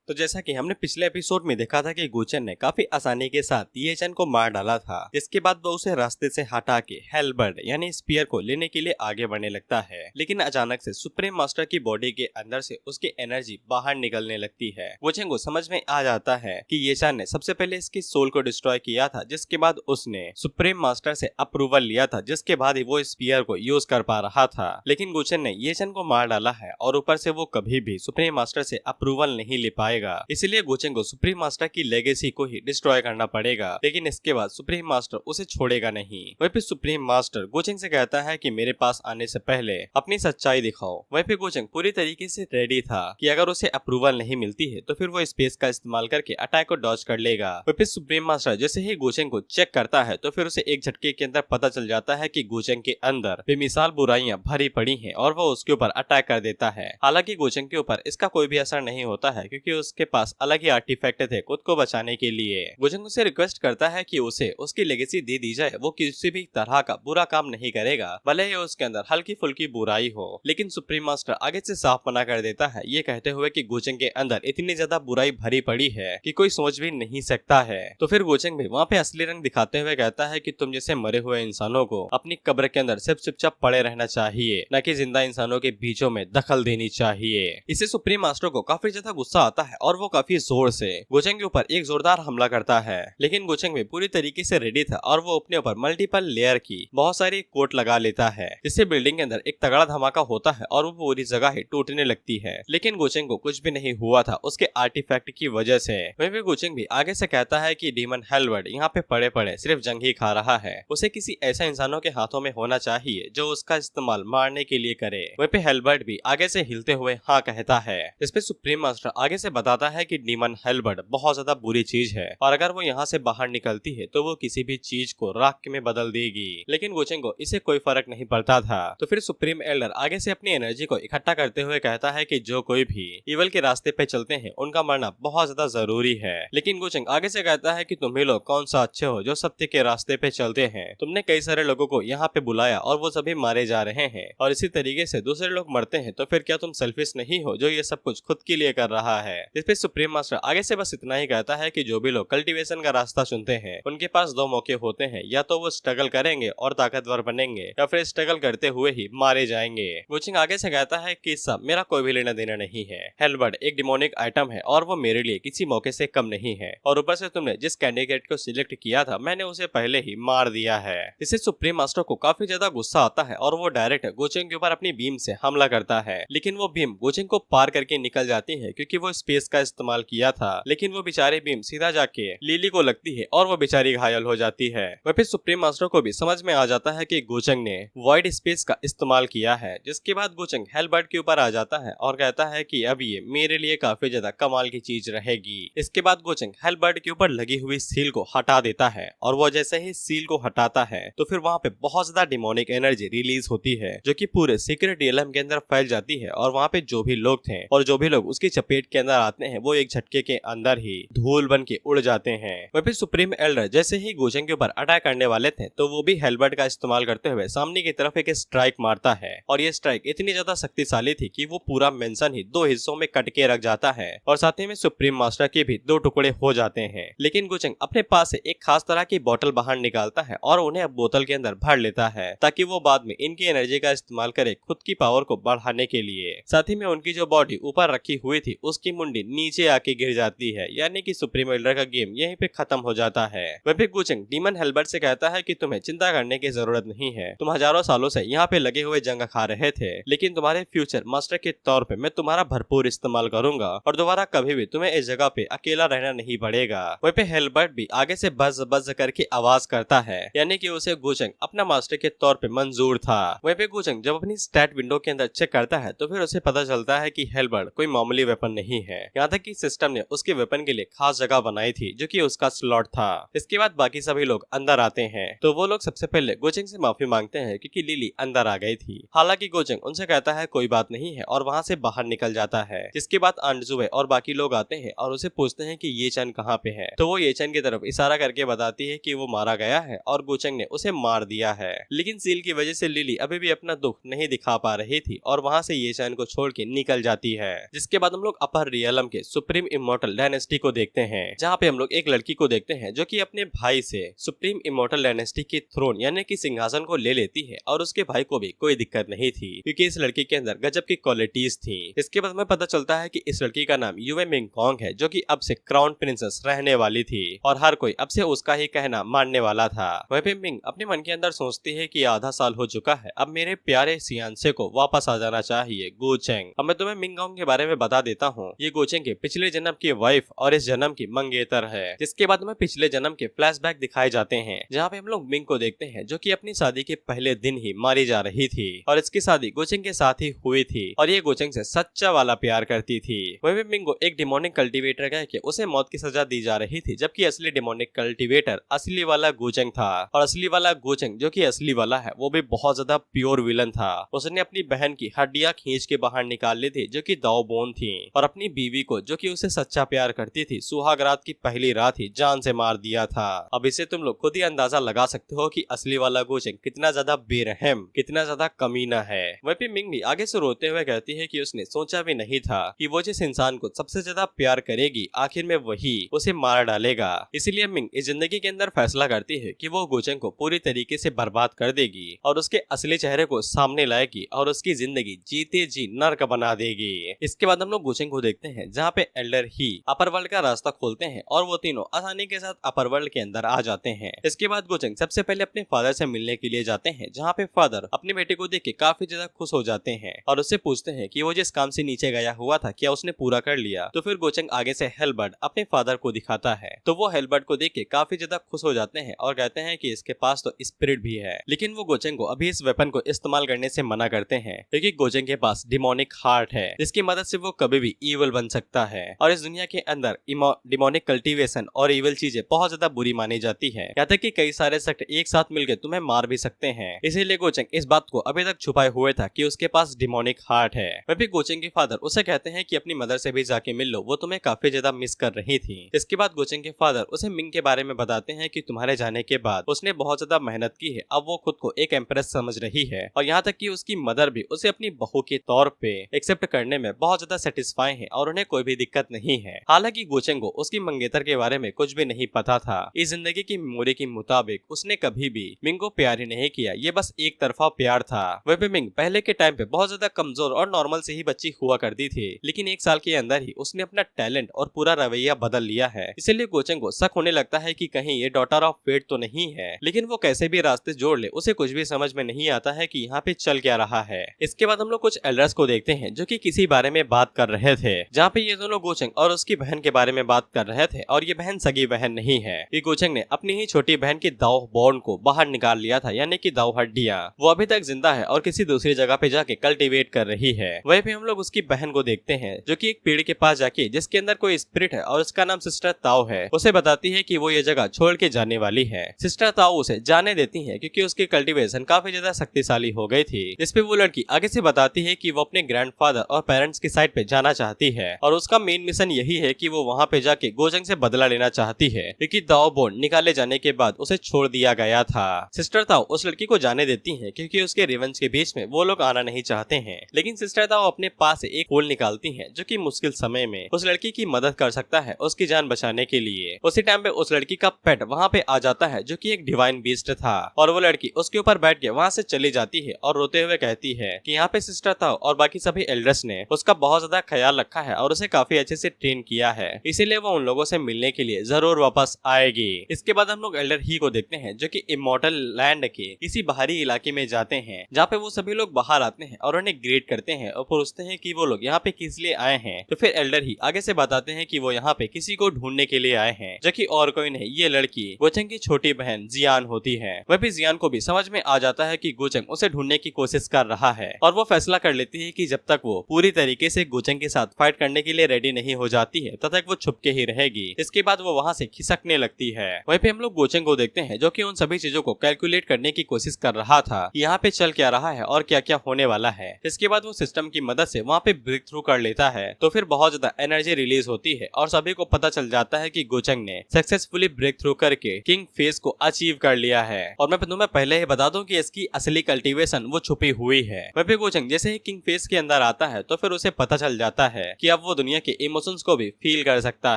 तो जैसा कि हमने पिछले एपिसोड में देखा था कि गुचेन ने काफी आसानी के साथ ये चैन को मार डाला था। इसके बाद वो उसे रास्ते से हटा के हेलबर्ड यानी स्पीयर को लेने के लिए आगे बढ़ने लगता है, लेकिन अचानक से सुप्रीम मास्टर की बॉडी के अंदर से उसकी एनर्जी बाहर निकलने लगती है। गुचेन को समझ में आ जाता है कि ये चैन ने सबसे पहले इसकी सोल को डिस्ट्रॉय किया था, जिसके बाद उसने सुप्रीम मास्टर से अप्रूवल लिया था, जिसके बाद ही वो स्पीयर को यूज कर पा रहा था। लेकिन गुचेन ने ये चैन को मार डाला है और ऊपर से वो कभी भी सुप्रीम मास्टर से अप्रूवल नहीं ले पाएगा। इसलिए गुचेन को सुप्रीम मास्टर की लेगेसी को ही डिस्ट्रॉय करना पड़ेगा, लेकिन इसके बाद सुप्रीम मास्टर उसे छोड़ेगा नहीं। वहीं पे सुप्रीम मास्टर गुचेन से कहता है कि मेरे पास आने से पहले अपनी सच्चाई दिखाओ। वहीं पे गुचेन पूरी तरीके से रेडी था कि अगर उसे अप्रूवल नहीं मिलती है तो फिर वो स्पेस का इस्तेमाल करके अटैक को डॉज कर लेगा। वहीं पे सुप्रीम मास्टर जैसे ही गुचेन को चेक करता है तो फिर उसे एक झटके के अंदर पता चल जाता है कि गुचेन के अंदर बेमिसाल बुराइयां भरी पड़ी हैं और वो उसके ऊपर अटैक कर देता है। हालांकि गुचेन के ऊपर इसका कोई भी असर नहीं होता है, क्योंकि उसके पास अलग ही आर्टिफैक्ट थे खुद को बचाने के लिए। गुचेन उसे रिक्वेस्ट करता है कि उसे उसकी लेगेसी दे दी जाए। वो किसी भी तरह का बुरा काम नहीं करेगा, भले ही उसके अंदर हल्की फुल्की बुराई हो। लेकिन सुप्रीम मास्टर आगे से साफ मना कर देता है, ये कहते हुए कि गुचेन के अंदर इतनी ज्यादा बुराई भरी पड़ी है कि कोई सोच भी नहीं सकता है। तो फिर गुचेन भी वहाँ पे असली रंग दिखाते हुए कहता है कि तुम जैसे मरे हुए इंसानों को अपनी कब्र के अंदर सिर्फ चुपचाप पड़े रहना चाहिए, न कि जिंदा इंसानों के बीचों में दखल देनी चाहिए। इससे सुप्रीम मास्टर को काफी ज्यादा गुस्सा आता है और वो काफी जोर से गुचेन के ऊपर एक जोरदार हमला करता है। लेकिन गुचेन भी पूरी तरीके से रेडी था और वो अपने ऊपर मल्टीपल लेयर की बहुत सारी कोट लगा लेता है, जिससे बिल्डिंग के अंदर एक तगड़ा धमाका होता है और वो पूरी जगह ही टूटने लगती है। लेकिन गुचेन को कुछ भी नहीं हुआ था उसके आर्टिफैक्ट की वजह से। वहीं पे गुचेन भी आगे से कहता है कि डीमन हेलबर्ड यहाँ पे पड़े पड़े सिर्फ जंग ही खा रहा है, उसे किसी ऐसा इंसानों के हाथों में होना चाहिए जो उसका इस्तेमाल मारने के लिए करे। वहीं पे हेलबर्ड भी आगे से हिलते हुए हाँ कहता है। इस पे सुप्रीम मास्टर आगे से बताता है कि डीमन हेलबर्ड बहुत ज्यादा बुरी चीज है और अगर वो यहाँ से बाहर निकलती है तो वो किसी भी चीज को राख में बदल देगी। लेकिन गुचेन को इसे कोई फर्क नहीं पड़ता था। तो फिर सुप्रीम एल्डर आगे से अपनी एनर्जी को इकट्ठा करते हुए कहता है कि जो कोई भी इवल के रास्ते पे चलते हैं उनका मरना बहुत ज्यादा जरूरी है। लेकिन गुचेन आगे से कहता है कि तुम ही लोग कौन सा अच्छे हो जो सत्य के रास्ते पे चलते हैं। तुमने कई सारे लोगों को यहाँ पे बुलाया और वो सभी मारे जा रहे हैं और इसी तरीके से दूसरे लोग मरते हैं, तो फिर क्या तुम सेल्फिश नहीं हो जो ये सब कुछ खुद के लिए कर रहा है। इस पे सुप्रीम मास्टर आगे से बस इतना ही कहता है कि जो भी लोग कल्टीवेशन का रास्ता चुनते हैं उनके पास दो मौके होते हैं, या तो वो स्ट्रगल करेंगे और ताकतवर बनेंगे या फिर स्ट्रगल करते हुए ही मारे जाएंगे। गुचेन आगे से कहता है कि सब मेरा कोई भी लेना देना नहीं है। हेलबर्ड एक डिमोनिक आइटम है और वो मेरे लिए किसी मौके से कम नहीं है, और ऊपर से तुमने जिस कैंडिडेट को सिलेक्ट किया था मैंने उसे पहले ही मार दिया है। इससे सुप्रीम मास्टर को काफी ज्यादा गुस्सा आता है और वो डायरेक्ट गुचेन के ऊपर अपनी बीम से हमला करता है। लेकिन वो बीम गुचेन को पार करके निकल जाती है क्योंकि वो स्पेस का इस्तेमाल किया था। लेकिन वो बेचारी बीम सीधा जाके लिली को लगती है और वो बेचारी घायल हो जाती है। वह फिर सुप्रीम मास्टर को भी समझ में आ जाता है कि गुचेन ने वॉइड स्पेस का इस्तेमाल किया है, जिसके बाद गुचेन हेलबर्ड के ऊपर आ जाता है और कहता है कि अब ये मेरे लिए काफी ज्यादा कमाल की चीज रहेगी। इसके बाद गुचेन हेलबर्ड के ऊपर लगी हुई सील को हटा देता है और वो जैसे ही सील को हटाता है तो फिर वहाँ पे बहुत ज्यादा डिमोनिक एनर्जी रिलीज होती है जो कि पूरे सीक्रेट रियलम के अंदर फैल जाती है। और वहाँ पे जो भी लोग थे और जो भी लोग उसकी चपेट के अंदर आते हैं वो एक झटके के अंदर ही धूल बन के उड़ जाते हैं। वह फिर सुप्रीम एल्डर जैसे ही गुचेन के ऊपर अटैक करने वाले थे तो वो भी हेलबर्ड का इस्तेमाल करते हुए सामने की तरफ एक स्ट्राइक मारता है, और ये स्ट्राइक इतनी ज्यादा शक्तिशाली थी कि वो पूरा मेंशन ही दो हिस्सों में कट के रख जाता है और साथ ही में सुप्रीम मास्टर के भी दो टुकड़े हो जाते हैं। लेकिन गुचेन अपने पास से एक खास तरह की बोतल बाहर निकालता है और उन्हें बोतल के अंदर भर लेता है ताकि वो बाद में इनकी एनर्जी का इस्तेमाल करे खुद की पावर को बढ़ाने के लिए। साथ ही में उनकी जो बॉडी ऊपर रखी हुई थी उसकी मुंडी नीचे आके गिर जाती है, यानी कि सुप्रीम एल्डर का गेम यहीं पे खत्म हो जाता है। वह फिर गुचेन डीमन हेलबर्ड से कहता है कि तुम्हें चिंता करने की जरूरत नहीं है, तुम हजारों सालों से यहाँ पे लगे हुए जंग खा रहे थे, लेकिन तुम्हारे फ्यूचर मास्टर के तौर पे मैं तुम्हारा भरपूर इस्तेमाल करूंगा और दोबारा कभी भी तुम्हें इस जगह पे अकेला रहना नहीं पड़ेगा। वहीं पे हेलबर्ड भी आगे से बज बज करके आवाज करता है, यानी कि उसे गुचेन अपना मास्टर के तौर पे मंजूर था। वहीं पे गुचेन जब अपनी स्टैट विंडो के अंदर चेक करता है तो फिर उसे पता चलता है कि हेलबर्ड कोई मामूली वेपन नहीं है, यहाँ तक कि सिस्टम ने उसके वेपन के लिए खास जगह बनाई थी जो कि उसका स्लॉट था। इसके बाद बाकी सभी लोग अंदर आते हैं तो वो लोग सबसे पहले गुचेन से माफी मांगते हैं क्योंकि लिली अंदर आ गई थी। हालांकि गुचेन उनसे कहता है कोई बात नहीं है और वहाँ से बाहर निकल जाता है। जिसके बाद अंजुए और बाकी लोग आते हैं और उसे पूछते हैं कि ये चैन कहाँ पे है, तो वो ये चैन की तरफ इशारा करके बताती है कि वो मारा गया है और गुचेन ने उसे मार दिया है। लेकिन सील की वजह से लिली अभी भी अपना दुख नहीं दिखा पा रही थी और वहाँ से ये चैन को छोड़ के निकल जाती है। जिसके बाद हम लोग अपर रियल मलयालम के सुप्रीम इमोर्टल डायनेस्टी को देखते हैं, जहाँ पे हम लोग एक लड़की को देखते हैं जो कि अपने भाई से सुप्रीम इमोर्टल डायनेस्टी के थ्रोन यानी कि सिंहासन को ले लेती है और उसके भाई को भी कोई दिक्कत नहीं थी क्योंकि इस लड़की के अंदर गजब की क्वालिटीज थी। इसके बाद हमें पता चलता है कि इस लड़की का नाम युवे मिंगकॉन्ग है जो कि अब से क्राउन प्रिंसेस रहने वाली थी और हर कोई अब से उसका ही कहना मानने वाला था। वहीं पे मिंग अपने मन के अंदर सोचती है कि आधा साल हो चुका है, अब मेरे प्यारे सियांसे को वापस आ जाना चाहिए गोचेंग। अब मैं तुम्हें मिंगकॉन्ग के बारे में बता देता हूँ। ये गोचेंग के पिछले जन्म की वाइफ और इस जन्म की मंगेतर है। जिसके बाद हमें पिछले जन्म के फ्लैशबैक दिखाए जाते हैं, जहाँ पे हम लोग मिंग को देखते हैं जो कि अपनी शादी के पहले दिन ही मारी जा रही थी और इसकी शादी गोचेंग के साथ ही हुई थी और ये गोचेंग से सच्चा वाला प्यार करती थी। वहीं मिंग को एक डिमोनिक कल्टीवेटर कह के उसे मौत की सजा दी जा रही थी, जबकि असली डिमोनिक कल्टीवेटर असली वाला गोचेंग था और असली वाला गोचेंग जो कि असली वाला है वो भी बहुत ज्यादा प्योर विलन था। उसने अपनी बहन की हड्डियां खींच के बाहर निकाल ली थी जो कि दाव बोन थी और अपनी बीवी को जो कि उसे सच्चा प्यार करती थी सुहाग रात की पहली रात ही जान से मार दिया था। अब इसे तुम लोग खुद ही अंदाजा लगा सकते हो कि असली वाला गोचेंग कितना ज्यादा बेरहम, कितना ज्यादा कमीना है। वहीं मिंग भी आगे से रोते हुए कहती है कि उसने सोचा भी नहीं था कि वो जिस इंसान को सबसे ज्यादा प्यार करेगी आखिर में वही उसे मार डालेगा। इसीलिए मिंग इस जिंदगी के अंदर फैसला करती है कि वो गोचेंग को पूरी तरीके से बर्बाद कर देगी और उसके असली चेहरे को सामने लाएगी और उसकी जिंदगी जीते जी नर्क बना देगी। इसके बाद हम लोग गोचेंग को देखते हैं जहाँ पे एल्डर ही अपर वर्ल्ड का रास्ता खोलते हैं और वो तीनों आसानी के साथ अपर वर्ल्ड के अंदर आ जाते हैं। इसके बाद गोचेंग सबसे पहले अपने फादर से मिलने के लिए जाते हैं, जहाँ पे फादर अपने बेटे को देख के काफी ज्यादा खुश हो जाते हैं और उससे पूछते हैं कि वो जिस काम से नीचे गया हुआ था क्या उसने पूरा कर लिया। तो फिर गोचेंग आगे से हेलबर्ट अपने फादर को दिखाता है, तो वो हेलबर्ट को देख के काफी ज्यादा खुश हो जाते हैं और कहते हैं कि इसके पास तो स्पिरिट भी है, लेकिन वो गोचेंग को अभी इस वेपन को इस्तेमाल करने से मना करते हैं क्योंकि गोचेंग के पास डिमोनिक हार्ट है जिसकी मदद से वो कभी भी ईवल बन सकता है और इस दुनिया के अंदर डिमोनिक कल्टीवेशन और ईवल चीजें बहुत ज्यादा बुरी मानी जाती है, यहाँ तक कि कई सारे सेक्ट एक साथ मिलकर तुम्हें मार भी सकते हैं। इसीलिए गोचेंग इस बात को अभी तक छुपाए हुए था कि उसके पास डिमोनिक हार्ट है। वह भी गोचेंग के फादर उसे कहते हैं कि अपनी मदर से भी जाके मिल लो, वो तुम्हें काफी ज्यादा मिस कर रही थी। इसके बाद गोचेंग के फादर उसे मिंग के बारे में बताते हैं कि तुम्हारे जाने के बाद उसने बहुत ज्यादा मेहनत की है, अब वो खुद को एक एम्प्रेस समझ रही है और यहाँ तक कि उसकी मदर भी उसे अपनी बहू के तौर पे एक्सेप्ट करने में बहुत ज्यादा सेटिस्फाई है और उन्हें कोई भी दिक्कत नहीं है। हालांकि गोचेंग को उसकी मंगेतर के बारे में कुछ भी नहीं पता था। इस जिंदगी की मेमोरी के मुताबिक उसने कभी भी मिंग को प्यार ही नहीं किया, ये बस एक तरफा प्यार था। वह भी मिंग पहले के टाइम पे बहुत ज्यादा कमजोर और नॉर्मल से ही बच्ची हुआ करती थी, लेकिन एक साल के अंदर ही उसने अपना टैलेंट और पूरा रवैया बदल लिया है। इसलिए गोचेंग को शक होने लगता है कि कहीं ये डॉटर ऑफ फेट तो नहीं है, लेकिन वो कैसे भी रास्ते जोड़ ले उसे कुछ भी समझ में नहीं आता है कि यहाँ पे चल क्या रहा है। इसके बाद हम लोग कुछ एल्डर्स को देखते हैं जो कि किसी बारे में बात कर रहे थे, जहाँ पे ये दोनों गोचेंग और उसकी बहन के बारे में बात कर रहे थे और ये बहन सगी बहन नहीं है। ये गोचेंग ने अपनी ही छोटी बहन की दाव बॉर्न को बाहर निकाल लिया था, यानी कि दाव हड्डियां। वो अभी तक जिंदा है और किसी दूसरी जगह पे जाके कल्टीवेट कर रही है। वहीं पे हम लोग उसकी बहन को देखते हैं जो कि एक पेड़ के पास जाके, जिसके अंदर कोई स्पिरिट है और उसका नाम सिस्टर ताओ है, उसे बताती है कि वो ये जगह छोड़ के जाने वाली है। सिस्टर ताओ उसे जाने देती है क्योंकि उसकी कल्टीवेशन काफी ज्यादा शक्तिशाली हो गई थी। इस पे वो लड़की आगे से बताती है कि वो अपने ग्रैंडफादर और पेरेंट्स की साइड पे जाना चाहती है और उसका मेन मिशन यही है कि वो वहाँ पे जाके गोचेंग से बदला लेना चाहती है क्योंकि दाओ बोन निकाले जाने के बाद उसे छोड़ दिया गया था। सिस्टर ताओ उस लड़की को जाने देती है क्योंकि उसके रिवेंज के बीच में वो लोग आना नहीं चाहते हैं, लेकिन सिस्टर ताओ अपने पास से एक फूल निकालती है जो कि मुश्किल समय में उस लड़की की मदद कर सकता है उसकी जान बचाने के लिए। उसी टाइम पे उस लड़की का पेट वहाँ पे आ जाता है जो कि एक डिवाइन बीस्ट था और वो लड़की उसके ऊपर बैठ के वहाँ से चली जाती है और रोते हुए कहती है कि यहाँ पे सिस्टर ताओ और बाकी सभी एल्डर्स ने उसका बहुत ज्यादा ख्याल रखा है और उसे काफी अच्छे से ट्रेन किया है, इसीलिए वो उन लोगों से मिलने के लिए जरूर वापस आएगी। इसके बाद हम लोग एल्डर ही को देखते हैं जो कि इमोर्टल लैंड के किसी बाहरी इलाके में जाते हैं, जहाँ पे वो सभी लोग बाहर आते हैं और उन्हें ग्रेट करते हैं और पूछते हैं कि वो लोग यहाँ पे किस लिए आए हैं। तो फिर एल्डर ही आगे से बताते हैं कि वो यहाँ पे किसी को ढूंढने के लिए आए हैं, जो कि और कोई नहीं ये लड़की गोचेंग की छोटी बहन जियान होती है। वह भी जियान को भी समझ में आ जाता है कि गोचेंग उसे ढूंढने की कोशिश कर रहा है और वो फैसला कर लेती है कि जब तक वो पूरी तरीके से गोचेंग के साथ फाइट करने के लिए रेडी नहीं हो जाती है तब तक वो छुप के ही रहेगी। इसके बाद वो वहाँ से खिसकने लगती है। वहीं पे हम लोग गोचेंग को देखते हैं जो कि उन सभी चीजों को कैलकुलेट करने की कोशिश कर रहा था, यहाँ पे चल क्या रहा है और क्या क्या होने वाला है। इसके बाद वो सिस्टम की मदद से वहाँ पे ब्रेक थ्रू कर लेता है, तो फिर बहुत ज्यादा एनर्जी रिलीज होती है और सभी को पता चल जाता है कि गोचेंग ने सक्सेसफुली ब्रेक थ्रू करके किंग फेस को अचीव कर लिया है। और मैं तुम्हें पहले ही बता दूं कि इसकी असली कल्टीवेशन वो छुपी हुई है। वह भी गोचेंग जैसे ही किंग फेस के अंदर आता है तो फिर उसे पता चल जाता है कि अब वो दुनिया के इमोशंस को भी फील कर सकता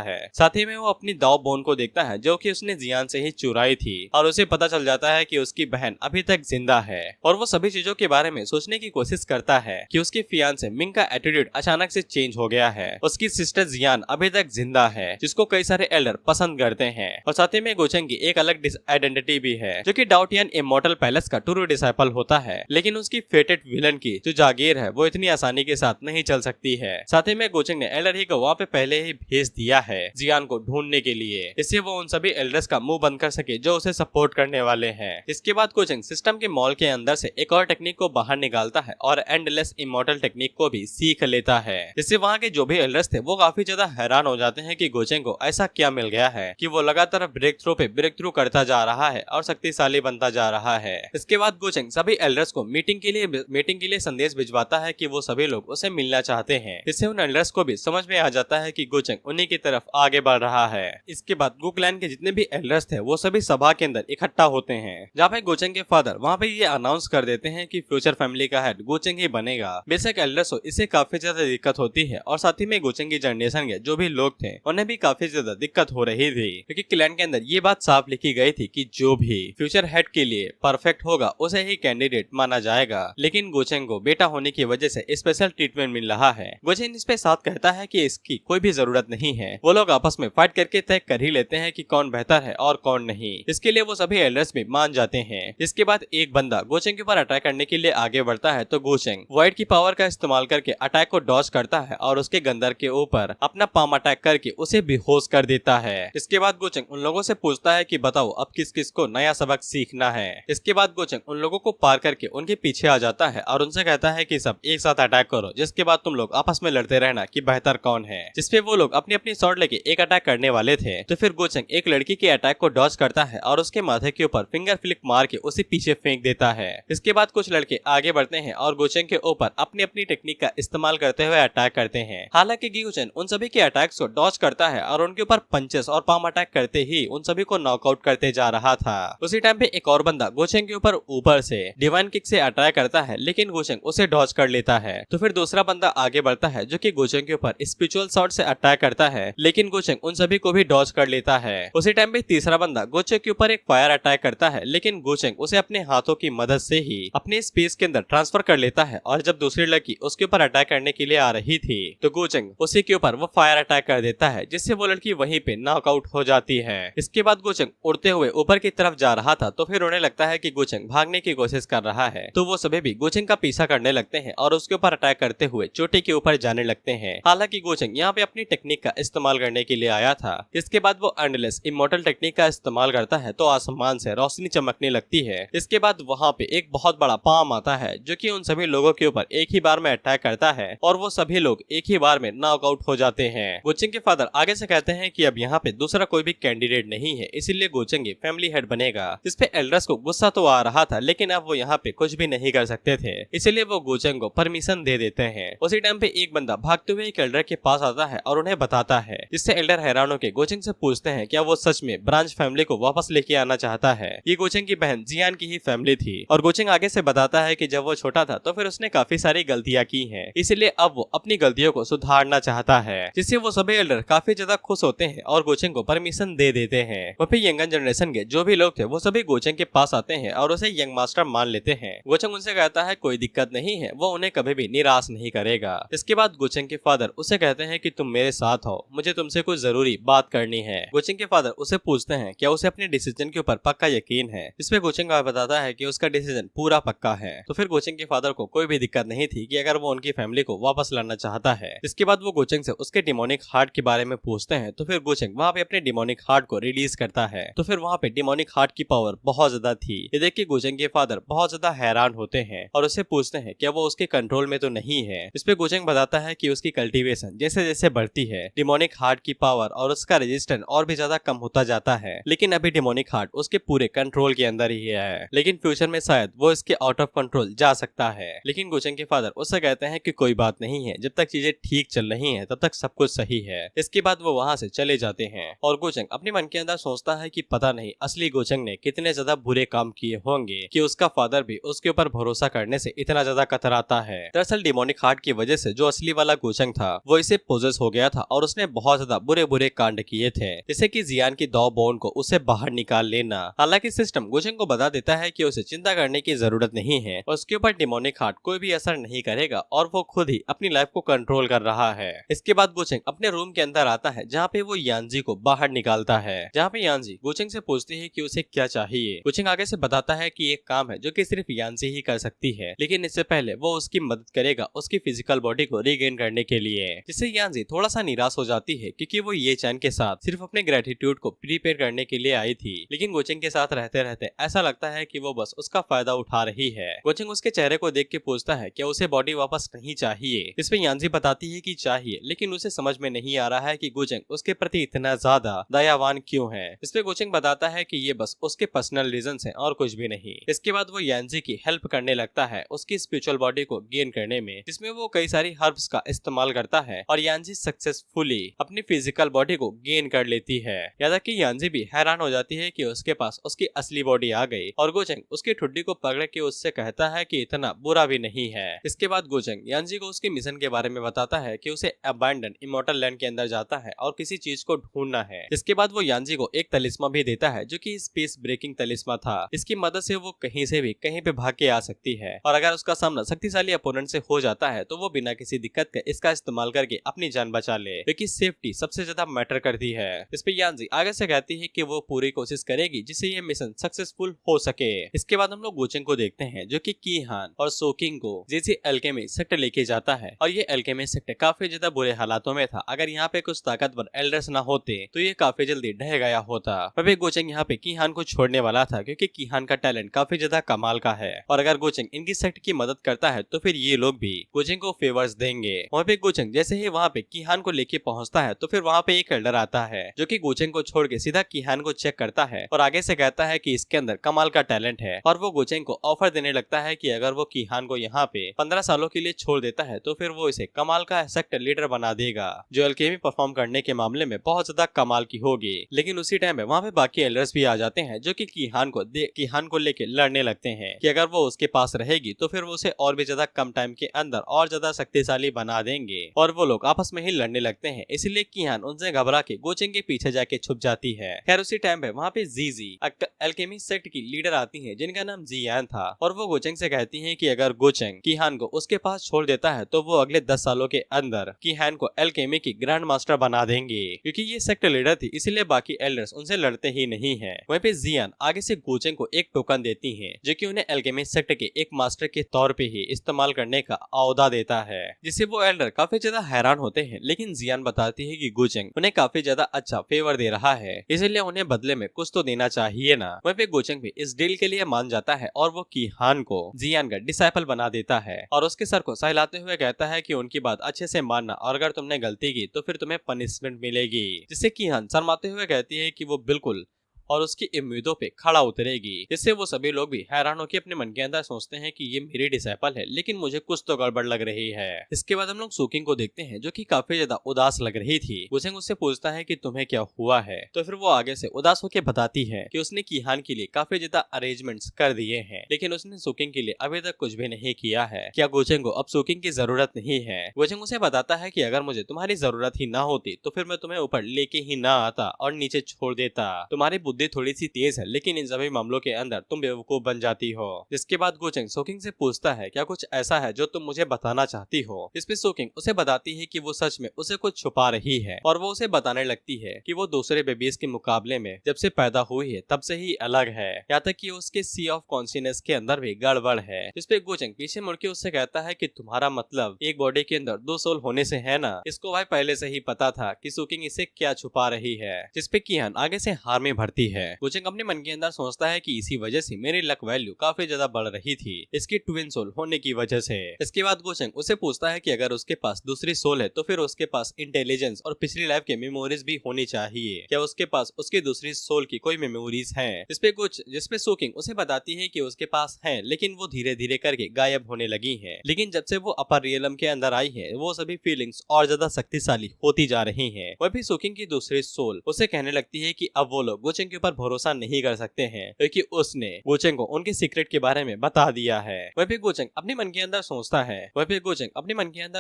है। साथ ही में वो अपनी दाव बोन को देखता है जो कि उसने जियान से ही चुराई थी और उसे पता चल जाता है कि उसकी बहन अभी तक जिंदा है और वो सभी चीजों के बारे में सोचने की कोशिश करता है कि उसकी फियांसे मिंग का एटीट्यूड अचानक से चेंज हो गया है। उसकी सिस्टर जियान अभी तक जिंदा है जिसको कई सारे एल्डर पसंद करते हैं और साथ ही में गोचेंग की एक अलग आइडेंटिटी भी है जो कि डाउटियन इमॉर्टल पैलेस का ट्रू डिसाइपल होता है, लेकिन उसकी फेटेड विलन की जो जागीर है वो इतनी आसानी के साथ नहीं चल सकती है। साथ ही में गोचेंग ने एल्डर ही को वहाँ पे पहले ही भेज दिया है जियान को ढूंढने के लिए, इससे वो उन सभी एल्डर्स का मुंह बंद कर सके जो उसे सपोर्ट करने वाले हैं। इसके बाद गोचेंग सिस्टम के मॉल के अंदर से एक और टेक्निक को बाहर निकालता है और एंडलेस इमॉर्टल टेक्निक को भी सीख लेता है, जिससे वहाँ के जो भी एल्डर्स थे वो काफी ज्यादा हैरान हो जाते हैं कि गोचेंग को ऐसा क्या मिल गया है कि वो लगातार ब्रेक थ्रू पे ब्रेक थ्रू करता जा रहा है और शक्तिशाली बनता जा रहा है। इसके बाद गोचेंग सभी एल्डर्स को मीटिंग के लिए संदेश भिजवाता है कि वो सभी लोग उसे मिलना चाहते हैं, इससे उन एल्डर्स को भी समझ में आ जाता है कि गोचेंग उन्हीं की तरफ आगे बढ़ रहा है। इसके बाद गु क्लैन के जितने भी एल्डर्स थे वो सभी सभा के अंदर इकट्ठा होते हैं, जहाँ पे गोचेंग के फादर वहाँ पे ये अनाउंस कर देते हैं कि फ्यूचर फैमिली का हेड गोचेंग ही बनेगा। बेशक एल्डर्स हो इससे काफी ज्यादा दिक्कत होती है और साथ ही में गोचेंग की जनरेशन के जो भी लोग थे उन्हें भी काफी ज्यादा दिक्कत हो रही थी, क्योंकि क्लैन के अंदर ये बात साफ लिखी गई थी कि जो भी फ्यूचर हेड के लिए परफेक्ट होगा उसे ही कैंडिडेट माना जाएगा। लेकिन गोचेंग को बेटा होने की वजह से स्पेशल ट्रीटमेंट मिल रहा है। गोचेंग इस पे साथ कहता है कि इसकी कोई भी जरूरत नहीं है, वो लोग आपस में फाइट करके तय कर ही लेते हैं कि कौन बेहतर है और कौन नहीं। इसके लिए वो सभी एल्डर्स भी मान जाते हैं। इसके बाद एक बंदा गोचेंग के ऊपर अटैक करने के लिए आगे बढ़ता है तो गोचेंग वॉइड की पावर का इस्तेमाल करके अटैक को डॉज करता है और उसके गंदर के ऊपर अपना पाम अटैक करके उसे बेहोश कर देता है। इसके बाद गोचेंग उन लोगों से पूछता है कि बताओ अब किस किस को नया सबक सीखना है। इसके बाद गोचेंग उन लोगों को पार करके उनके पीछे आ जाता है और उनसे कहता है कि सब एक साथ अटैक करो, जिसके बाद तुम लोग आपस में लड़ते रहना कि बेहतर कौन है। जिसपे वो लोग अपनी अपनी शॉट लेके एक अटैक करने वाले थे तो फिर गोचेंग एक लड़की के अटैक को डॉज करता है और उसके माथे के ऊपर फिंगर फ्लिक मार के उसे पीछे फेंक देता है। इसके बाद कुछ लड़के आगे बढ़ते हैं और गोचेंग के ऊपर अपनी अपनी टेक्निक का इस्तेमाल करते हुए अटैक करते हैं। हालांकि गोचेंग उन सभी के अटैक्स को डॉज करता है और उनके ऊपर पंचेस और पाम अटैक करते ही उन सभी को नॉकआउट करते जा रहा था। उसी टाइम पे एक और बंदा गोचेंग के ऊपर से डिवाइन किक से अटैक करता है, लेकिन गोचेंग उसे डॉज कर लेता है। तो फिर दूसरा बंदा आगे बढ़ता है जो कि गोचेंग के ऊपर स्पिरिचुअल शॉट से अटैक करता है, लेकिन गोचेंग उन सभी को भी डॉज कर लेता है। उसी टाइम पे तीसरा बंदा गोचेंग के ऊपर एक फायर अटैक करता है, लेकिन गोचेंग उसे अपने हाथों की मदद से ही अपने स्पेस के अंदर ट्रांसफर कर लेता है और जब दूसरी लड़की उसके ऊपर अटैक करने के लिए आ रही थी तो गोचेंग उसी के ऊपर वो फायर अटैक कर देता है, जिससे वो लड़की वहीं पे नॉकआउट हो जाती है। इसके बाद गोचेंग उड़ते हुए ऊपर की तरफ जा रहा था तो फिर उन्हें लगता है कि गोचेंग भागने की कोशिश कर रहा है, तो वो सभी भी गोचेंग का पीछा करने लगते हैं और उसके ऊपर अटैक करते हुए चोटी के ऊपर जाने लगते हैं। हालांकि गोचेंग यहाँ पे अपनी टेक्निक का इस्तेमाल करने के लिए आया था। इसके बाद वो एंडलेस इमॉर्टल टेक्निक का इस्तेमाल करता है तो आसमान से रोशनी चमकने लगती है। इसके बाद वहाँ पे एक बहुत बड़ा पाम आता है जो कि उन सभी लोगों के ऊपर एक ही बार में अटैक करता है और वो सभी लोग एक ही बार में नॉकआउट हो जाते हैं। गोचेंग के फादर आगे से कहते हैं कि अब यहाँ पे दूसरा कोई भी कैंडिडेट नहीं है, इसीलिए गोचेंग फैमिली हेड बनेगा। इस पे एल्डर्स को गुस्सा तो आ रहा था, लेकिन अब वो यहाँ पे कुछ भी नहीं कर सकते थे, इसीलिए वो गोचेंग को परमिशन दे देते हैं। उसी टाइम पे एक बंदा भागते हुए एक एल्डर के पास आता है और उन्हें बताता है, जिससे एल्डर हैरान होकर गोचेंग से पूछते हैं क्या वो सच में ब्रांच फैमिली को वापस लेके आना चाहता है। ये गोचेंग की बहन जियान की ही फैमिली थी और गोचेंग आगे से बताता है कि जब वो छोटा था तो फिर उसने काफी सारी गलतियां की हैं, इसलिए अब वो अपनी गलतियों को सुधारना चाहता है, जिससे वो सभी एल्डर काफी ज्यादा खुश होते हैं और गोचेंग को परमिशन दे देते हैं। वहाँ पे यंगर जनरेशन के जो भी लोग थे वो सभी गोचेंग के पास आते हैं और उसे यंग मास्टर मान लेते हैं। गोचेंग उनसे कहता है कोई दिक्कत नहीं है, वो उन्हें कभी भी निराश नहीं करेगा। इसके बाद गोचेंग के फादर उसे कहते हैं कि तुम मेरे साथ हो, मुझे तुमसे कुछ जरूरी बात करनी है। गोचेंग के फादर उसे पूछते हैं क्या उसे अपने डिसीजन के ऊपर पक्का यकीन है। इसमें गोचेंग बताता है कि उसका डिसीजन पूरा पक्का है। तो फिर गोचेंग के फादर को कोई भी दिक्कत नहीं थी कि अगर वो उनकी फैमिली को वापस लाना चाहता है। इसके बाद वो गोचेंग से उसके डिमोनिक हार्ट के बारे में पूछते हैं तो फिर गोचेंग वहाँ पे अपने डिमोनिक हार्ट को रिलीज करता है। तो फिर वहाँ पे डिमोनिक हार्ट की पावर बहुत ज्यादा थी। ये देख के गोचेंग के फादर बहुत ज्यादा हैरान होते हैं और उसे पूछते हैं क्या वो उसके कंट्रोल में तो नहीं है। इस पे गोचेंग बताता है कि उसकी कल्टीवेशन जैसे जैसे बढ़ती है डिमोनिक हार्ट की पावर और उसका रेजिस्टेंस और भी ज्यादा कम होता जाता है, लेकिन अभी डिमोनिक हार्ट उसके पूरे कंट्रोल के अंदर ही है, लेकिन फ्यूचर में शायद वो इसके आउट ऑफ कंट्रोल जा सकता है। लेकिन गोचेंग के फादर उससे कहते हैं कि कोई बात नहीं है, जब तक चीजें ठीक चल रही हैं तब तक सब कुछ सही है। इसके बाद वो वहाँ से चले जाते हैं और गोचेंग अपने मन के अंदर सोचता है कि पता नहीं असली गोचेंग ने कितने ज्यादा बुरे काम किए होंगे कि उसका फादर भी उसके ऊपर भरोसा करने से इतना ज्यादा कतराता है। दरअसल डिमोनिक हार्ट की वजह से जो असली वाला गोचेंग था वो इसे पोजेस हो गया था और उसने बहुत ज्यादा बुरे बुरे कांड किए थे, जैसे कि जियान की दो बोन को उसे बाहर निकाल लेना। हालांकि सिस्टम गोचेंग को बता देता है कि उसे चिंता करने की जरूरत नहीं है, उसके ऊपर डिमोनिक हार्ट कोई भी असर नहीं करेगा और वो खुद ही अपनी लाइफ को कंट्रोल कर रहा है। इसके बाद गोचेंग अपने रूम के अंदर आता है जहाँ पे वो यांजी को बाहर निकालता है, जहाँ पे यांजी गोचेंग से पूछती है कि उसे क्या चाहिए। गोचेंग आगे से बताता है कि एक काम है जो कि सिर्फ यांजी ही कर सकती है, लेकिन इससे पहले वो उसकी मदद करेगा उसकी फिजिकल बॉडी को रीगेन करने के लिए, जिससे यांजी थोड़ा सा निराश हो जाती है क्योंकि वो ये चैन के साथ सिर्फ अपने ग्रेटिट्यूड को प्रीपेयर करने के लिए आई थी। लेकिन गोचेंग के साथ रहते रहते ऐसा लगता है कि वो बस उसका फायदा उठा रही है। गोचेंग उसके चेहरे को देख के पूछता है क्या उसे बॉडी वापस नहीं चाहिए, इसमें यांजी बताती है कि चाहिए, लेकिन उसे समझ में नहीं आ रहा है कि गोचेंग उसके प्रति इतना ज्यादा दयावान क्यों है। इसमें गोचेंग बताता है कि ये बस उसके पर्सनल रीजन है और कुछ भी नहीं। इसके बाद वो यांजी की हेल्प करने लगता है उसकी स्पिरिचुअल बॉडी को गेन करने में, जिसमें वो कई सारी हर्ब्स का इस्तेमाल करता है और यांजी सक्सेसफुली अपनी फिजिकल बॉडी को गेन कर लेती है। यहाँ तक कि यांजी भी हैरान हो जाती है कि उसके पास उसकी असली बॉडी आ गई और गोचेंग उसकी ठुड्डी को पकड़ के उससे कहता है कि इतना बुरा भी नहीं है। इसके बाद गोचेंग यांजी को उसके मिशन के बारे में बताता है कि उसे अबैंडन इमॉर्टल लैंड के अंदर जाता है और किसी चीज को ढूंढना है। इसके बाद वो यांजी को एक तलिस्मा भी देता है जो कि स्पेस ब्रेकिंग तलिस्मा था। इसकी मदद से वो कहीं से भी कहीं पे भाग के आ सकती है और अगर उसका सामना शक्तिशाली अपोनेंट से हो जाता है तो वो बिना किसी दिक्कत के इसका इस्तेमाल करके अपनी जान बचा ले, क्योंकि सेफ्टी सबसे ज्यादा मैटर करती है। इस पे यांजी आगे से कहती है कि वो पूरी कोशिश करेगी जिससे ये मिशन सक्सेसफुल हो सके। इसके बाद हम लोग गोचेंग को देखते हैं जो कि कीहान और सोकिंग को जैसे अल्केमी सेक्टर लेके जाता है और ये अल्केमी सेक्टर काफी ज्यादा बुरे हालातों में था। अगर यहाँ पे कुछ ताकतवर एल्डर्स ना होते तो ये काफी जल्दी ढह गया होता। वह गोचेंग यहाँ पे कीहान को छोड़ने वाला था क्योंकि कीहान का टैलेंट काफी ज्यादा कमाल का है और अगर गोचेंग इनकी सेक्ट की मदद करता है तो फिर ये लोग भी गोचेंग को फेवर्स देंगे। वहाँ पे गोचेंग जैसे ही वहाँ पे कीहान को लेके पहुँचता है तो फिर वहाँ पे एक एल्डर आता है जो कि गोचेंग को छोड़ के सीधा कीहान को चेक करता है और आगे से कहता है कि इसके अंदर कमाल का टैलेंट है और वो गोचेंग को ऑफर देने लगता है कि अगर वो कीहान को यहाँ पे 15 सालों के लिए छोड़ देता है तो फिर वो इसे कमाल का सेक्टर लीडर बना देगा जो अल्केमी परफॉर्म करने के मामले में बहुत ज्यादा कमाल की होगी। लेकिन उसी टाइम में वहाँ पे बाकी एल्डर्स भी आ जाते हैं जो कि कीहान को लेके लड़ने लगते हैं कि अगर वो उसके पास रहेगी तो फिर वो उसे और भी ज्यादा कम टाइम के अंदर और ज्यादा शक्तिशाली बना देंगे और वो लोग आपस में ही लड़ने लगते हैं। इसीलिए कीहान उनसे घबरा के गोचेंग के पीछे जाके छुप जाती है। खैर उसी टाइम पे वहाँ पे जीजी अल्केमी सेक्ट की लीडर आती है जिनका नाम जियान था और वो गोचेंग से कहती है कि अगर गोचेंग कीहान को उसके पास छोड़ देता है तो वो अगले 10 सालों के अंदर कीहान को अल्केमी की ग्रैंड मास्टर बना देंगे। क्योंकि ये सेक्ट लीडर थी इसीलिए बाकी एल्डर्स उनसे लड़ते ही नहीं है। वहीं पे जियान आगे से गोचेंग को एक टोकन देती है जो कि उन्हें अल्केमी सेक्ट के एक मास्टर के तौर पे ही इस्तेमाल करने का औहदा देता है, जिससे वो एल्डर काफी ज्यादा हैरान होते हैं। लेकिन जियान बताती है कि गोचेंग उन्हें काफी ज्यादा अच्छा फेवर दे रहा है इसलिए उन्हें बदले में कुछ तो देना चाहिए ना। वहीं पे गोचेंग भी इस डील के लिए मान जाता है और वो कीहान को जियान का डिसाइपल बना देता है और उसके सर को सहलाते हुए कहता है कि उनकी बात अच्छे से मानना और अगर तुमने गलती की तो फिर तुम्हें पनिशमेंट मिलेगी, जिससे कीहान शर्माते हुए कहती है कि वो बिल्कुल और उसकी उम्मीदों पे खड़ा उतरेगी। इससे वो सभी लोग भी हैरान होकर अपने मन के अंदर सोचते हैं कि ये मेरी डिसाइपल है लेकिन मुझे कुछ तो गड़बड़ लग रही है। इसके बाद हम लोग सोकिंग को देखते हैं जो कि काफी ज्यादा उदास लग रही थी। गोचेंग उससे पूछता है कि तुम्हें क्या हुआ है तो फिर वो आगे से उदास होकर बताती है कि उसने कीहान के लिए काफी ज्यादा अरेंजमेंट्स कर दिए हैं लेकिन उसने सोकिंग के लिए अभी तक कुछ भी नहीं किया है। क्या गोचेंग को अब सोकिंग की जरूरत नहीं है? गोचेंग उसे बताता है कि अगर मुझे तुम्हारी जरूरत ही ना होती तो फिर मैं तुम्हें ऊपर लेके ही ना आता और नीचे छोड़ देता। तुम्हारी बुद्धि थोड़ी सी तेज है लेकिन इन सभी मामलों के अंदर तुम बेवकूफ बन जाती हो। जिसके बाद गोचेंग सोकिंग से पूछता है क्या कुछ ऐसा है जो तुम मुझे बताना चाहती हो। इस पे सोकिंग उसे बताती है कि वो सच में उसे कुछ छुपा रही है और वो उसे बताने लगती है कि वो दूसरे बेबीज के मुकाबले में जब से पैदा हुई है तब से ही अलग है, यहाँ तक कि उसके सी ऑफ कॉन्शियसनेस के अंदर भी गड़बड़ है। इस पे गोचेंग पीछे मुड़ के उससे कहता है कि तुम्हारा मतलब एक बॉडी के अंदर 2 सोल होने से है ना। इसको भाई पहले से ही पता था कि सोकिंग इसे क्या छुपा रही है। जिसपे कीहान आगे से हार में भरती है। गोचेंग अपने मन के अंदर सोचता है कि इसी वजह से मेरी लक वैल्यू काफी ज्यादा बढ़ रही थी इसकी ट्विन सोल होने की वजह से। इसके बाद गोचेंग उसे पूछता है कि अगर उसके पास दूसरी सोल है तो फिर उसके पास इंटेलिजेंस और पिछली लाइफ के मेमोरीज भी होनी चाहिए। क्या उसके पास उसकी दूसरी सोल की कोई मेमोरीज हैं? जिसपे सोकिंग उसे बताती है कि उसके पास है लेकिन वो धीरे धीरे करके गायब होने लगी है। लेकिन जब से वो अपर रियलम के अंदर आई है वो सभी फीलिंग्स और ज्यादा शक्तिशाली होती जा रही है। वह भी सोकिंग की दूसरी सोल उसे कहने लगती है कि अब वो लोग गोचेंग के के ऊपर भरोसा नहीं कर सकते हैं क्योंकि उसने गोचेंग को उनके सीक्रेट के बारे में बता दिया है। वह भी गोचेंग अपने मन के अंदर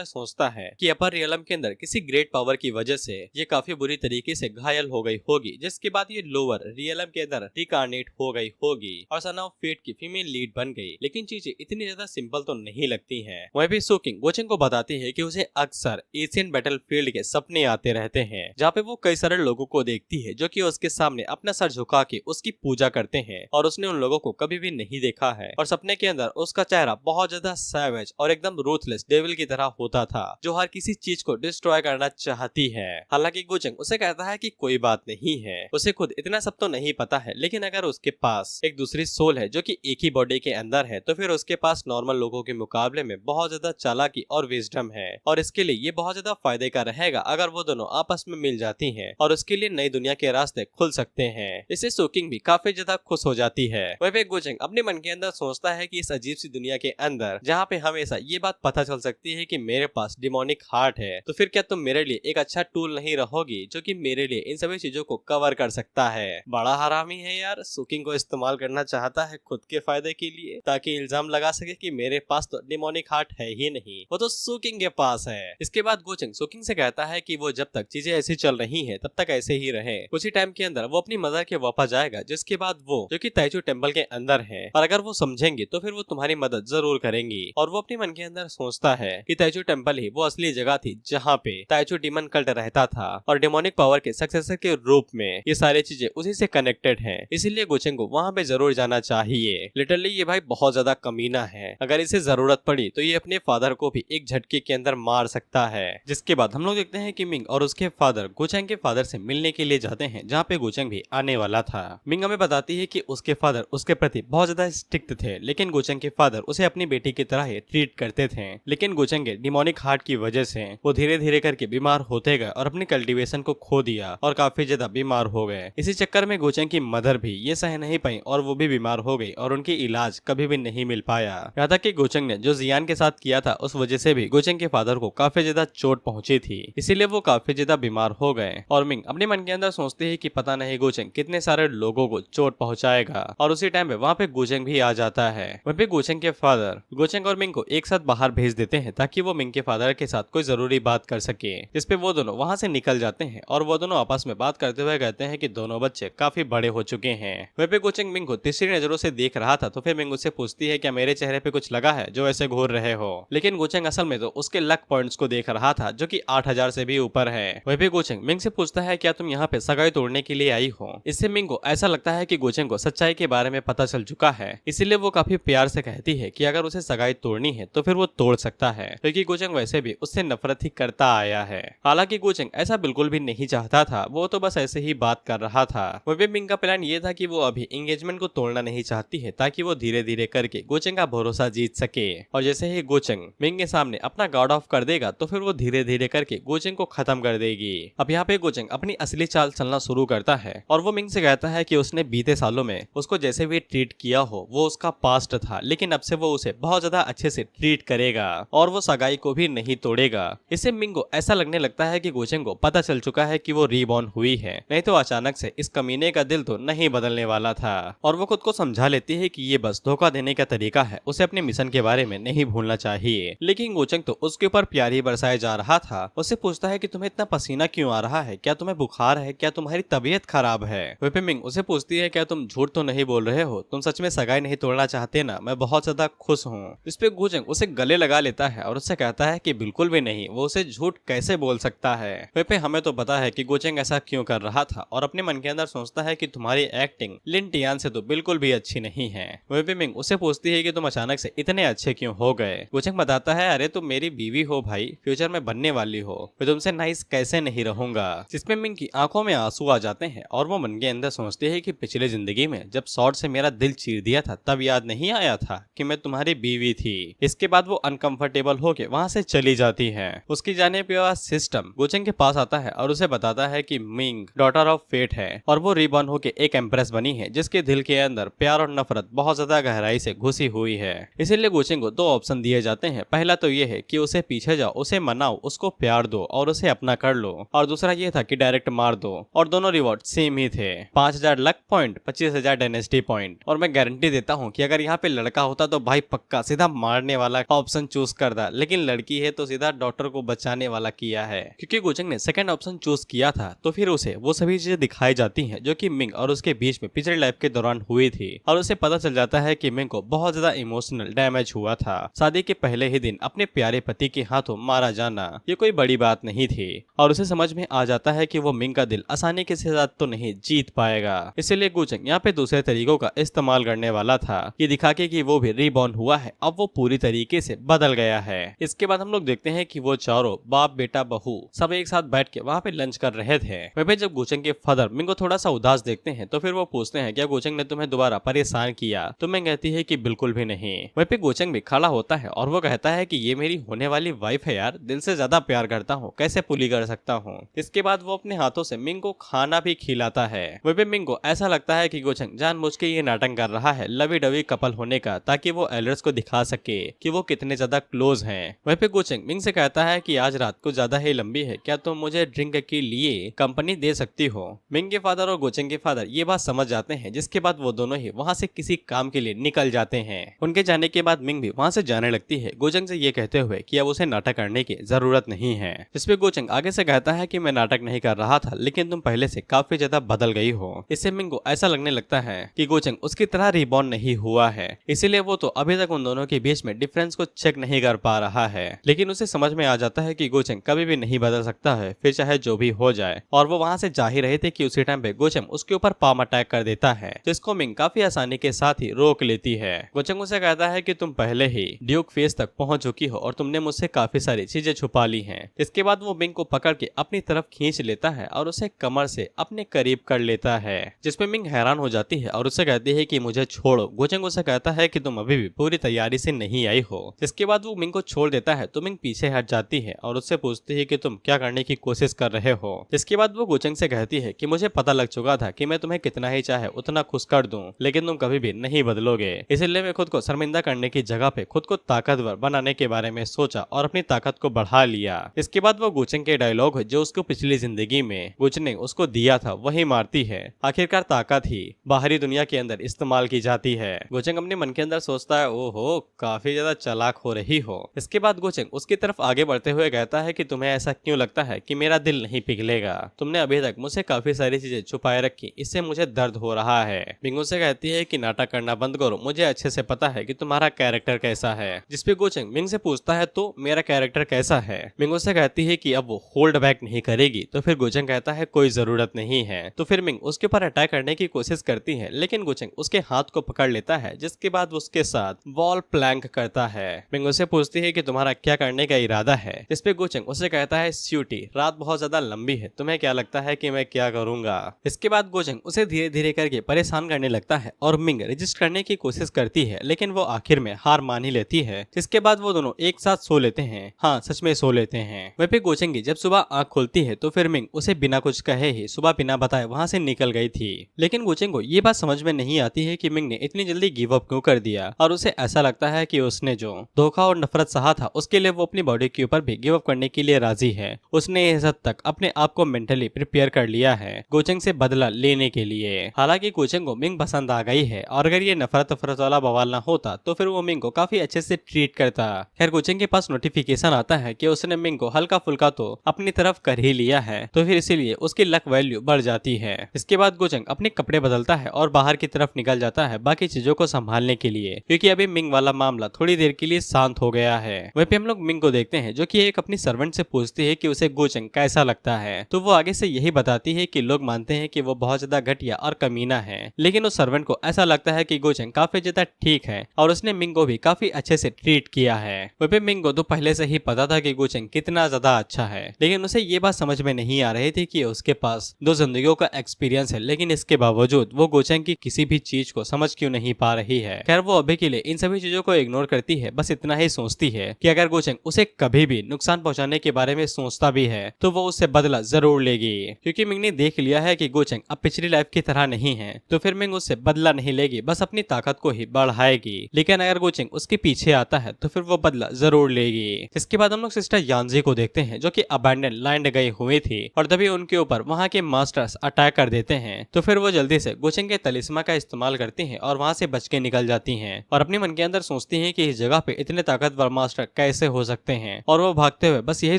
सोचता है कि अपर रियलम के अंदर किसी ग्रेट पावर की वजह से ये काफी बुरी तरीके से घायल हो गई होगी, जिसके बाद ये लोअर रियलम के अंदर रिकार्नेट हो गई होगी और सन ऑफ फेट की फीमेल लीड बन गई। लेकिन चीजें इतनी ज्यादा सिंपल तो नहीं लगती हैं। वह भी सोकिंग गोचेंग को बताती है कि उसे अक्सर एशियन बैटलफील्ड के सपने आते रहते हैं, जहाँ पे वो कई सारे लोगों को देखती है जो कि उसके सामने अपना सर झुका के उसकी पूजा करते हैं और उसने उन लोगों को कभी भी नहीं देखा है। और सपने के अंदर उसका चेहरा बहुत ज्यादा सैवेज और एकदम रूथलेस डेविल की तरह होता था, जो हर किसी चीज को डिस्ट्रॉय करना चाहती है। हालांकि गोचेंग उसे कहता है कि कोई बात नहीं है, उसे खुद इतना सब तो नहीं पता है, लेकिन अगर उसके पास एक दूसरी सोल है जो कि एक ही बॉडी के अंदर है, तो फिर उसके पास नॉर्मल लोगों के मुकाबले में बहुत ज्यादा चालाकी और विजडम है और इसके लिए ये बहुत ज्यादा फायदे का रहेगा अगर वो दोनों आपस में मिल जाती हैं और उसके लिए नई दुनिया के रास्ते खुल सकते हैं। इससे सोकिंग भी काफी ज्यादा खुश हो जाती है। वह गोचेंग अपने मन के अंदर सोचता है कि इस अजीब सी दुनिया के अंदर जहाँ पे हमेशा ये बात पता चल सकती है कि मेरे पास डिमोनिक हार्ट है, तो फिर क्या तुम मेरे लिए एक अच्छा टूल नहीं रहोगी जो कि मेरे लिए इन सभी चीजों को कवर कर सकता है। बड़ा हरामी है यार, सोकिंग को इस्तेमाल करना चाहता है खुद के फायदे के लिए ताकि इल्जाम लगा सके कि मेरे पास तो डिमोनिक हार्ट है ही नहीं, वो तो सोकिंग के पास है। इसके बाद गोचेंग सोकिंग से कहता है कि वो जब तक चीजें ऐसी चल रही हैं तब तक ऐसे ही रहे। कुछ ही टाइम के अंदर वो अपनी मदर के वापस जाएगा, जिसके बाद वो जो कि ताइचू टेम्पल के अंदर है, और अगर वो समझेंगे तो फिर वो तुम्हारी मदद जरूर करेंगी। और वो अपने मन के अंदर सोचता है कि ताइचू टेम्पल ही वो असली जगह थी जहाँ पे ताइचू डीमन कल्ट रहता था और डिमोनिक पावर के सक्सेसर के रूप में ये सारी चीजें उसी से कनेक्टेड हैं। इसीलिए गोचेंग को वहाँ पे जरूर जाना चाहिए। लिटरली ये भाई बहुत ज्यादा कमीना है, अगर इसे जरूरत पड़ी तो ये अपने फादर को भी एक झटके के अंदर मार सकता है। जिसके बाद हम लोग देखते हैं कि मिंग और उसके फादर गोचेंग के फादर से मिलने के लिए जाते हैं, जहाँ पे गोचेंग भी आने वाला था। मिंग हमें बताती है कि उसके फादर उसके प्रति बहुत ज्यादा स्ट्रिक्ट थे, लेकिन गोचेंग के फादर उसे अपनी बेटी की तरह ही ट्रीट करते थे। लेकिन गोचेंग के डिमोनिक हार्ट की वजह से वो धीरे धीरे करके बीमार होते गए और अपनी कल्टीवेशन को खो दिया और काफी ज्यादा बीमार हो गए। इसी चक्कर में गोचेंग की मदर भी ये सह नहीं पाई और वो भी बीमार हो गई और उनकी इलाज कभी भी नहीं मिल पाया। यहाँ तक कि गोचेंग ने जो जियान के साथ किया था उस वजह से भी गोचेंग के फादर को काफी ज्यादा चोट पहुंची थी, इसीलिए वो काफी ज्यादा बीमार हो गए। और मिंग अपने मन के अंदर सोचती है कि पता नहीं गोचेंग कितने सारे लोगों को चोट पहुंचाएगा। और उसी टाइम पे वहाँ पे गोचेंग भी आ जाता है। वहाँ पे गोचेंग के फादर गोचेंग और मिंग को एक साथ बाहर भेज देते हैं ताकि वो मिंग के फादर के साथ कोई जरूरी बात कर सके, जिसपे वो दोनों वहाँ से निकल जाते हैं और वो दोनों आपस में बात करते हुए कहते हैं कि दोनों बच्चे काफी बड़े हो चुके हैं। वहाँ पे गोचेंग मिंग को तीसरी नजरों से देख रहा था, तो फिर मिंग उससे पूछती है क्या मेरे चेहरे पे कुछ लगा है जो ऐसे घूर रहे हो। लेकिन गोचेंग असल में तो उसके लक पॉइंट्स को देख रहा था जो कि 8000 से भी ऊपर है। वहीं पे गोचेंग मिंग से पूछता है क्या तुम यहाँ पे सगाई तोड़ने के लिए आई हो। इससे मिंग को ऐसा लगता है कि गोचेंग को सच्चाई के बारे में पता चल चुका है, इसीलिए वो काफी प्यार से कहती है कि अगर उसे सगाई तोड़नी है तो फिर वो तोड़ सकता है, क्योंकि गोचेंग वैसे भी उससे नफरत ही करता आया है। हालांकि गोचेंग ऐसा बिल्कुल भी नहीं चाहता था, वो तो बस ऐसे ही बात कर रहा था। वहीं मिंग का प्लान ये था कि वो अभी एंगेजमेंट को तोड़ना नहीं चाहती है ताकि वो धीरे धीरे करके गोचेंग का भरोसा जीत सके। और जैसे ही गोचेंग मिंग के सामने अपना गार्ड ऑफ कर देगा तो फिर वो धीरे धीरे करके गोचेंग को खत्म कर देगी। अब यहाँ पे गोचेंग अपनी असली चाल चलना शुरू करता है और वो मिंग से कहता है कि उसने बीते सालों में उसको जैसे भी ट्रीट किया हो वो उसका पास्ट था, लेकिन अब से वो उसे बहुत ज्यादा अच्छे से ट्रीट करेगा और वो सगाई को भी नहीं तोड़ेगा। इससे मिंग को ऐसा लगने लगता है कि गोचेंग को पता चल चुका है कि वो रीबॉर्न हुई है, नहीं तो अचानक से इस कमीने का दिल तो नहीं बदलने वाला था। और वो खुद को समझा लेती है कि ये बस धोखा देने का तरीका है, उसे अपने मिशन के बारे में नहीं भूलना चाहिए। लेकिन गोचेंग तो उसके ऊपर प्यार ही बरसाया जा रहा था। उससे पूछता है कि तुम्हें इतना पसीना क्यों आ रहा है, क्या तुम्हें बुखार है, क्या तुम्हारी तबीयत खराब है। वहीं मिंग उसे पूछती है क्या तुम झूठ तो नहीं बोल रहे हो, तुम सच में सगाई नहीं तोड़ना चाहते ना, मैं बहुत ज्यादा खुश हूँ। इस पे गोचेंग उसे गले लगा लेता है और उससे कहता है कि बिल्कुल भी नहीं, वो उसे झूठ कैसे बोल सकता है। वहीं हमें तो पता है कि गोचेंग ऐसा क्यों कर रहा था और अपने मन के अंदर सोचता है कि तुम्हारी एक्टिंग लिन टियान से तो बिल्कुल भी अच्छी नहीं है। वहीं मिंग उसे पूछती है कि तुम अचानक से इतने अच्छे क्यों हो गए। गोचेंग बताता है अरे तुम मेरी बीवी हो भाई, फ्यूचर में बनने वाली हो, मैं तुमसे नाइस कैसे नहीं रहूंगा। जिसमें मिंग की आंखों में आंसू आ जाते हैं और वो मन के अंदर सोचते हैं कि पिछले जिंदगी में जब शॉर्ट से मेरा दिल चीर दिया था तब याद नहीं आया था कि मैं तुम्हारी बीवी थी। इसके बाद वो अनकंफर्टेबल होके वहाँ से चली जाती है। उसकी जाने के बाद सिस्टम गोचेंग के पास आता है और उसे बताता है कि मिंग डॉटर ऑफ फेट है और वो रिबॉर्न होके एक एम्प्रेस बनी है जिसके दिल के अंदर प्यार और नफरत बहुत ज्यादा गहराई से घुसी हुई है। इसीलिए गोचेंग को दो ऑप्शन दिए जाते हैं, पहला तो ये है कि उसे पीछे जाओ, उसे मनाओ, उसको प्यार दो और उसे अपना कर लो, और दूसरा ये था कि डायरेक्ट मार दो, और दोनों रिवॉर्ड सेम ही थे। थे। 5000 लक पॉइंट, 25,000 डायनेस्टी पॉइंट। और मैं गारंटी देता हूँ कि अगर यहाँ पे लड़का होता तो भाई पक्का सीधा मारने वाला ऑप्शन चूज करता, लेकिन लड़की है तो सीधा डॉटर को बचाने वाला किया है। क्योंकि गोचंग ने सेकंड ऑप्शन चूज किया था तो फिर उसे वो सभी चीजें दिखाई जाती हैं जो कि मिंग और उसके बीच में पिछले लाइफ के दौरान हुई थी, और उसे पता चल जाता है कि मिंग को बहुत ज्यादा इमोशनल डैमेज हुआ था। शादी के पहले ही दिन अपने प्यारे पति के हाथों मारा जाना ये कोई बड़ी बात नहीं थी, और उसे समझ में आ जाता है कि वो मिंग का दिल आसानी के साथ तो नहीं जीत पाएगा। इसलिए गोचंग यहाँ पे दूसरे तरीकों का इस्तेमाल करने वाला था, ये दिखा के कि वो भी रीबॉर्न हुआ है, अब वो पूरी तरीके से बदल गया है। इसके बाद हम लोग देखते हैं कि वो चारों बाप बेटा बहू सब एक साथ बैठ के वहाँ पे लंच कर रहे थे। वहीं जब गोचंग के फादर मिंग को थोड़ा सा उदास देखते हैं तो फिर वो पूछते हैं क्या गोचंग ने तुम्हें दोबारा परेशान किया, तो मिंग कहती है कि बिल्कुल भी नहीं। वहीं पे गोचंग भी खड़ा होता है और वो कहता है कि ये मेरी होने वाली वाइफ है यार, दिल से ज्यादा प्यार करता हूँ, कैसे पूरी कर सकता हूँ। इसके बाद वो अपने हाथों से मिंग को खाना भी खिलाता है। वहीं पे मिंग को ऐसा लगता है कि गोचंग जानबूझ के ये नाटक कर रहा है लवी डवी कपल होने का, ताकि वो एल्डर्स को दिखा सके कि वो कितने ज्यादा क्लोज हैं। वहीं पे गोचंग मिंग से कहता है कि आज रात को ज्यादा ही लंबी है, क्या तुम मुझे ड्रिंक के लिए कंपनी दे सकती हो। मिंग के फादर और गोचंग के फादर ये बात समझ जाते हैं, जिसके बाद वो दोनों ही वहाँ से किसी काम के लिए निकल जाते हैं। उनके जाने के बाद मिंग भी वहाँ से जाने लगती है, गोचंग से ये कहते हुए कि अब उसे नाटक करने की जरूरत नहीं है। जिसपे गोचंग आगे से कहता है कि मैं नाटक नहीं कर रहा था, लेकिन तुम पहले से काफी ज्यादा बदल गई हो। इससे मिंग को ऐसा लगने लगता है कि गोचंग उसकी तरह रिबॉर्न नहीं हुआ है, इसीलिए वो तो अभी तक उन दोनों के बीच में डिफरेंस को चेक नहीं कर पा रहा है। लेकिन उसे समझ में आ जाता है कि गोचंग कभी भी नहीं बदल सकता है, फिर चाहे जो भी हो जाए। और वो वहाँ से जा ही रहे थे कि उसी टाइम पे गोचंग उसके ऊपर पाम अटैक कर देता है, जिसको मिंग काफी आसानी के साथ ही रोक लेती है। गोचंग उसे कहता है कि तुम पहले ही ड्यूक फेस तक पहुंच चुकी हो और तुमने मुझसे काफी सारी चीजें छुपा ली हैं। इसके बाद वो मिंग को पकड़ के अपनी तरफ खींच लेता है और उसे कमर से अपने करीब कर लेता है, जिसपे मिंग हैरान हो जाती है और उसे कहती है कि मुझे छोड़ो। गोचंग उसे कहता है कि तुम अभी भी पूरी तैयारी से नहीं आई हो। इसके बाद वो मिंग को छोड़ देता है तो मिंग पीछे हट जाती है और उससे पूछती है कि तुम क्या करने की कोशिश कर रहे हो। इसके बाद वो गोचंग से कहती है कि मुझे पता लग चुका था कि मैं तुम्हें कितना ही चाहे उतना खुश कर दूं, लेकिन तुम कभी भी नहीं बदलोगे। इसलिए मैं खुद को शर्मिंदा करने की जगह पे खुद को ताकतवर बनाने के बारे में सोचा और अपनी ताकत को बढ़ा लिया। इसके बाद वो गोचंग के डायलॉग जो उसको पिछली जिंदगी में गोचंग ने उसको दिया था वही मारती है। आखिरकार ताकत ही बाहरी दुनिया के अंदर इस्तेमाल की जाती है। गोचंग अपने मन के अंदर सोचता है ओहो काफी ज्यादा चालाक हो रही हो। इसके बाद गोचंग उसकी तरफ आगे बढ़ते हुए कहता है कि तुम्हें ऐसा क्यों लगता है कि मेरा दिल नहीं पिघलेगा, तुमने अभी तक मुझसे काफी सारी चीजें छुपाए रखी, इससे मुझे दर्द हो रहा है। मिंग से कहती है कि नाटक करना बंद करो, मुझे अच्छे से पता है कि तुम्हारा कैरेक्टर कैसा है। जिसपे गोचंग मिंग से पूछता है तो मेरा कैरेक्टर कैसा है। मिंग से कहती है कि अब वो होल्ड बैक नहीं करेगी, तो फिर गोचंग कहता है कोई जरूरत नहीं है। तो फिर मिंग उसके ऊपर अटैक करने की कोशिश करती है, लेकिन गोचंग उसके हाथ को पकड़ लेता है, जिसके बाद उसके साथ वॉल प्लैंक करता है। मिंग उससे पूछती है कि तुम्हारा क्या करने का इरादा है। जिसपे गोचंग उसे कहता है स्यूटी रात बहुत ज्यादा लंबी है, तुम्हें क्या लगता है कि मैं क्या करूंगा। इसके बाद गोचंग उसे धीरे धीरे करके परेशान करने लगता है और मिंग रजिस्ट करने की कोशिश करती है, लेकिन वो आखिर में हार मान ही लेती है। जिसके बाद वो दोनों एक साथ सो लेते हैं, हाँ सच में सो लेते हैं। वहीं पे गोचंग की जब सुबह आंख खुलती है तो फिर मिंग उसे बिना कुछ कहे ही सुबह बिना बताए वहाँ से निकल गई थी। लेकिन गोचंग को ये बात समझ में नहीं आती है कि मिंग ने इतनी जल्दी गिव अप क्यों कर दिया, और उसे ऐसा लगता है कि उसने जो धोखा और नफरत सहा था उसके लिए वो अपनी बॉडी के ऊपर भी गिव अप करने के लिए राजी है। उसने इस हद तक अपने आप को मेंटली प्रिपेयर कर लिया है गोचंग से बदला लेने के लिए। हालांकि गोचंग को मिंग पसंद आ गई है, और अगर ये नफरत वाला बवाल ना होता तो फिर वो मिंग को काफी अच्छे से ट्रीट करता। खैर गोचंग के पास नोटिफिकेशन आता है कि उसने मिंग को हल्का फुल्का तो अपनी तरफ कर ही लिया है, तो फिर इसीलिए उसकी लक वैल्यू बढ़ जाती है। इसके बाद गोचंग अपने कपड़े बदलता है और बाहर की तरफ निकल जाता है बाकी चीजों को संभालने के लिए, क्योंकि अभी मिंग वाला मामला थोड़ी देर के लिए शांत हो गया है। वहीं पे हम लोग मिंग को देखते हैं जो कि एक अपनी सर्वेंट से पूछती है कि उसे गोचंग कैसा लगता है, तो वो आगे से यही बताती है कि लोग मानते हैं कि वो बहुत ज्यादा घटिया और कमीना है, लेकिन उस सर्वेंट को ऐसा लगता है कि गोचंग काफी ज्यादा ठीक है और उसने मिंग को भी काफी अच्छे से ट्रीट किया है। वहीं पे मिंग को तो पहले से ही पता था कि गोचंग कितना ज्यादा अच्छा है, लेकिन उसे ये बात समझ में नहीं आ रही थी कि उसके पास 2 जिंदगियों का एक्सपीरियंस है, लेकिन इसके बावजूद वो गोचंग की किसी भी चीज को समझ क्यों नहीं पा रही है। खैर वो अभी के लिए इन सभी चीजों को इग्नोर करती है, बस इतना ही सोचती है कि अगर गोचंग उसे कभी भी नुकसान पहुंचाने के बारे में सोचता भी है तो वो उससे बदला जरूर लेगी, क्योंकि मिंग ने देख लिया है कि गोचंग अब पिछली लाइफ की तरह नहीं है, तो फिर मिंग उससे बदला नहीं लेगी, बस अपनी ताकत को ही बढ़ाएगी। लेकिन अगर गोचंग उसके पीछे आता है तो फिर वो बदला जरूर लेगी। इसके बाद हम लोग सिस्टर यांजी को देखते हैं जो कि अबैंडन लैंड गई हुई थी, और तभी उनके ऊपर वहाँ के मास्टर्स अटैक ट्राई कर देते हैं तो फिर वो जल्दी से गोचेंग के तलिस्मा का इस्तेमाल करती हैं और वहाँ से बच के निकल जाती हैं और अपने मन के अंदर सोचती हैं कि इस जगह पे इतने ताकतवर मास्टर कैसे हो सकते हैं और वो भागते हुए बस यही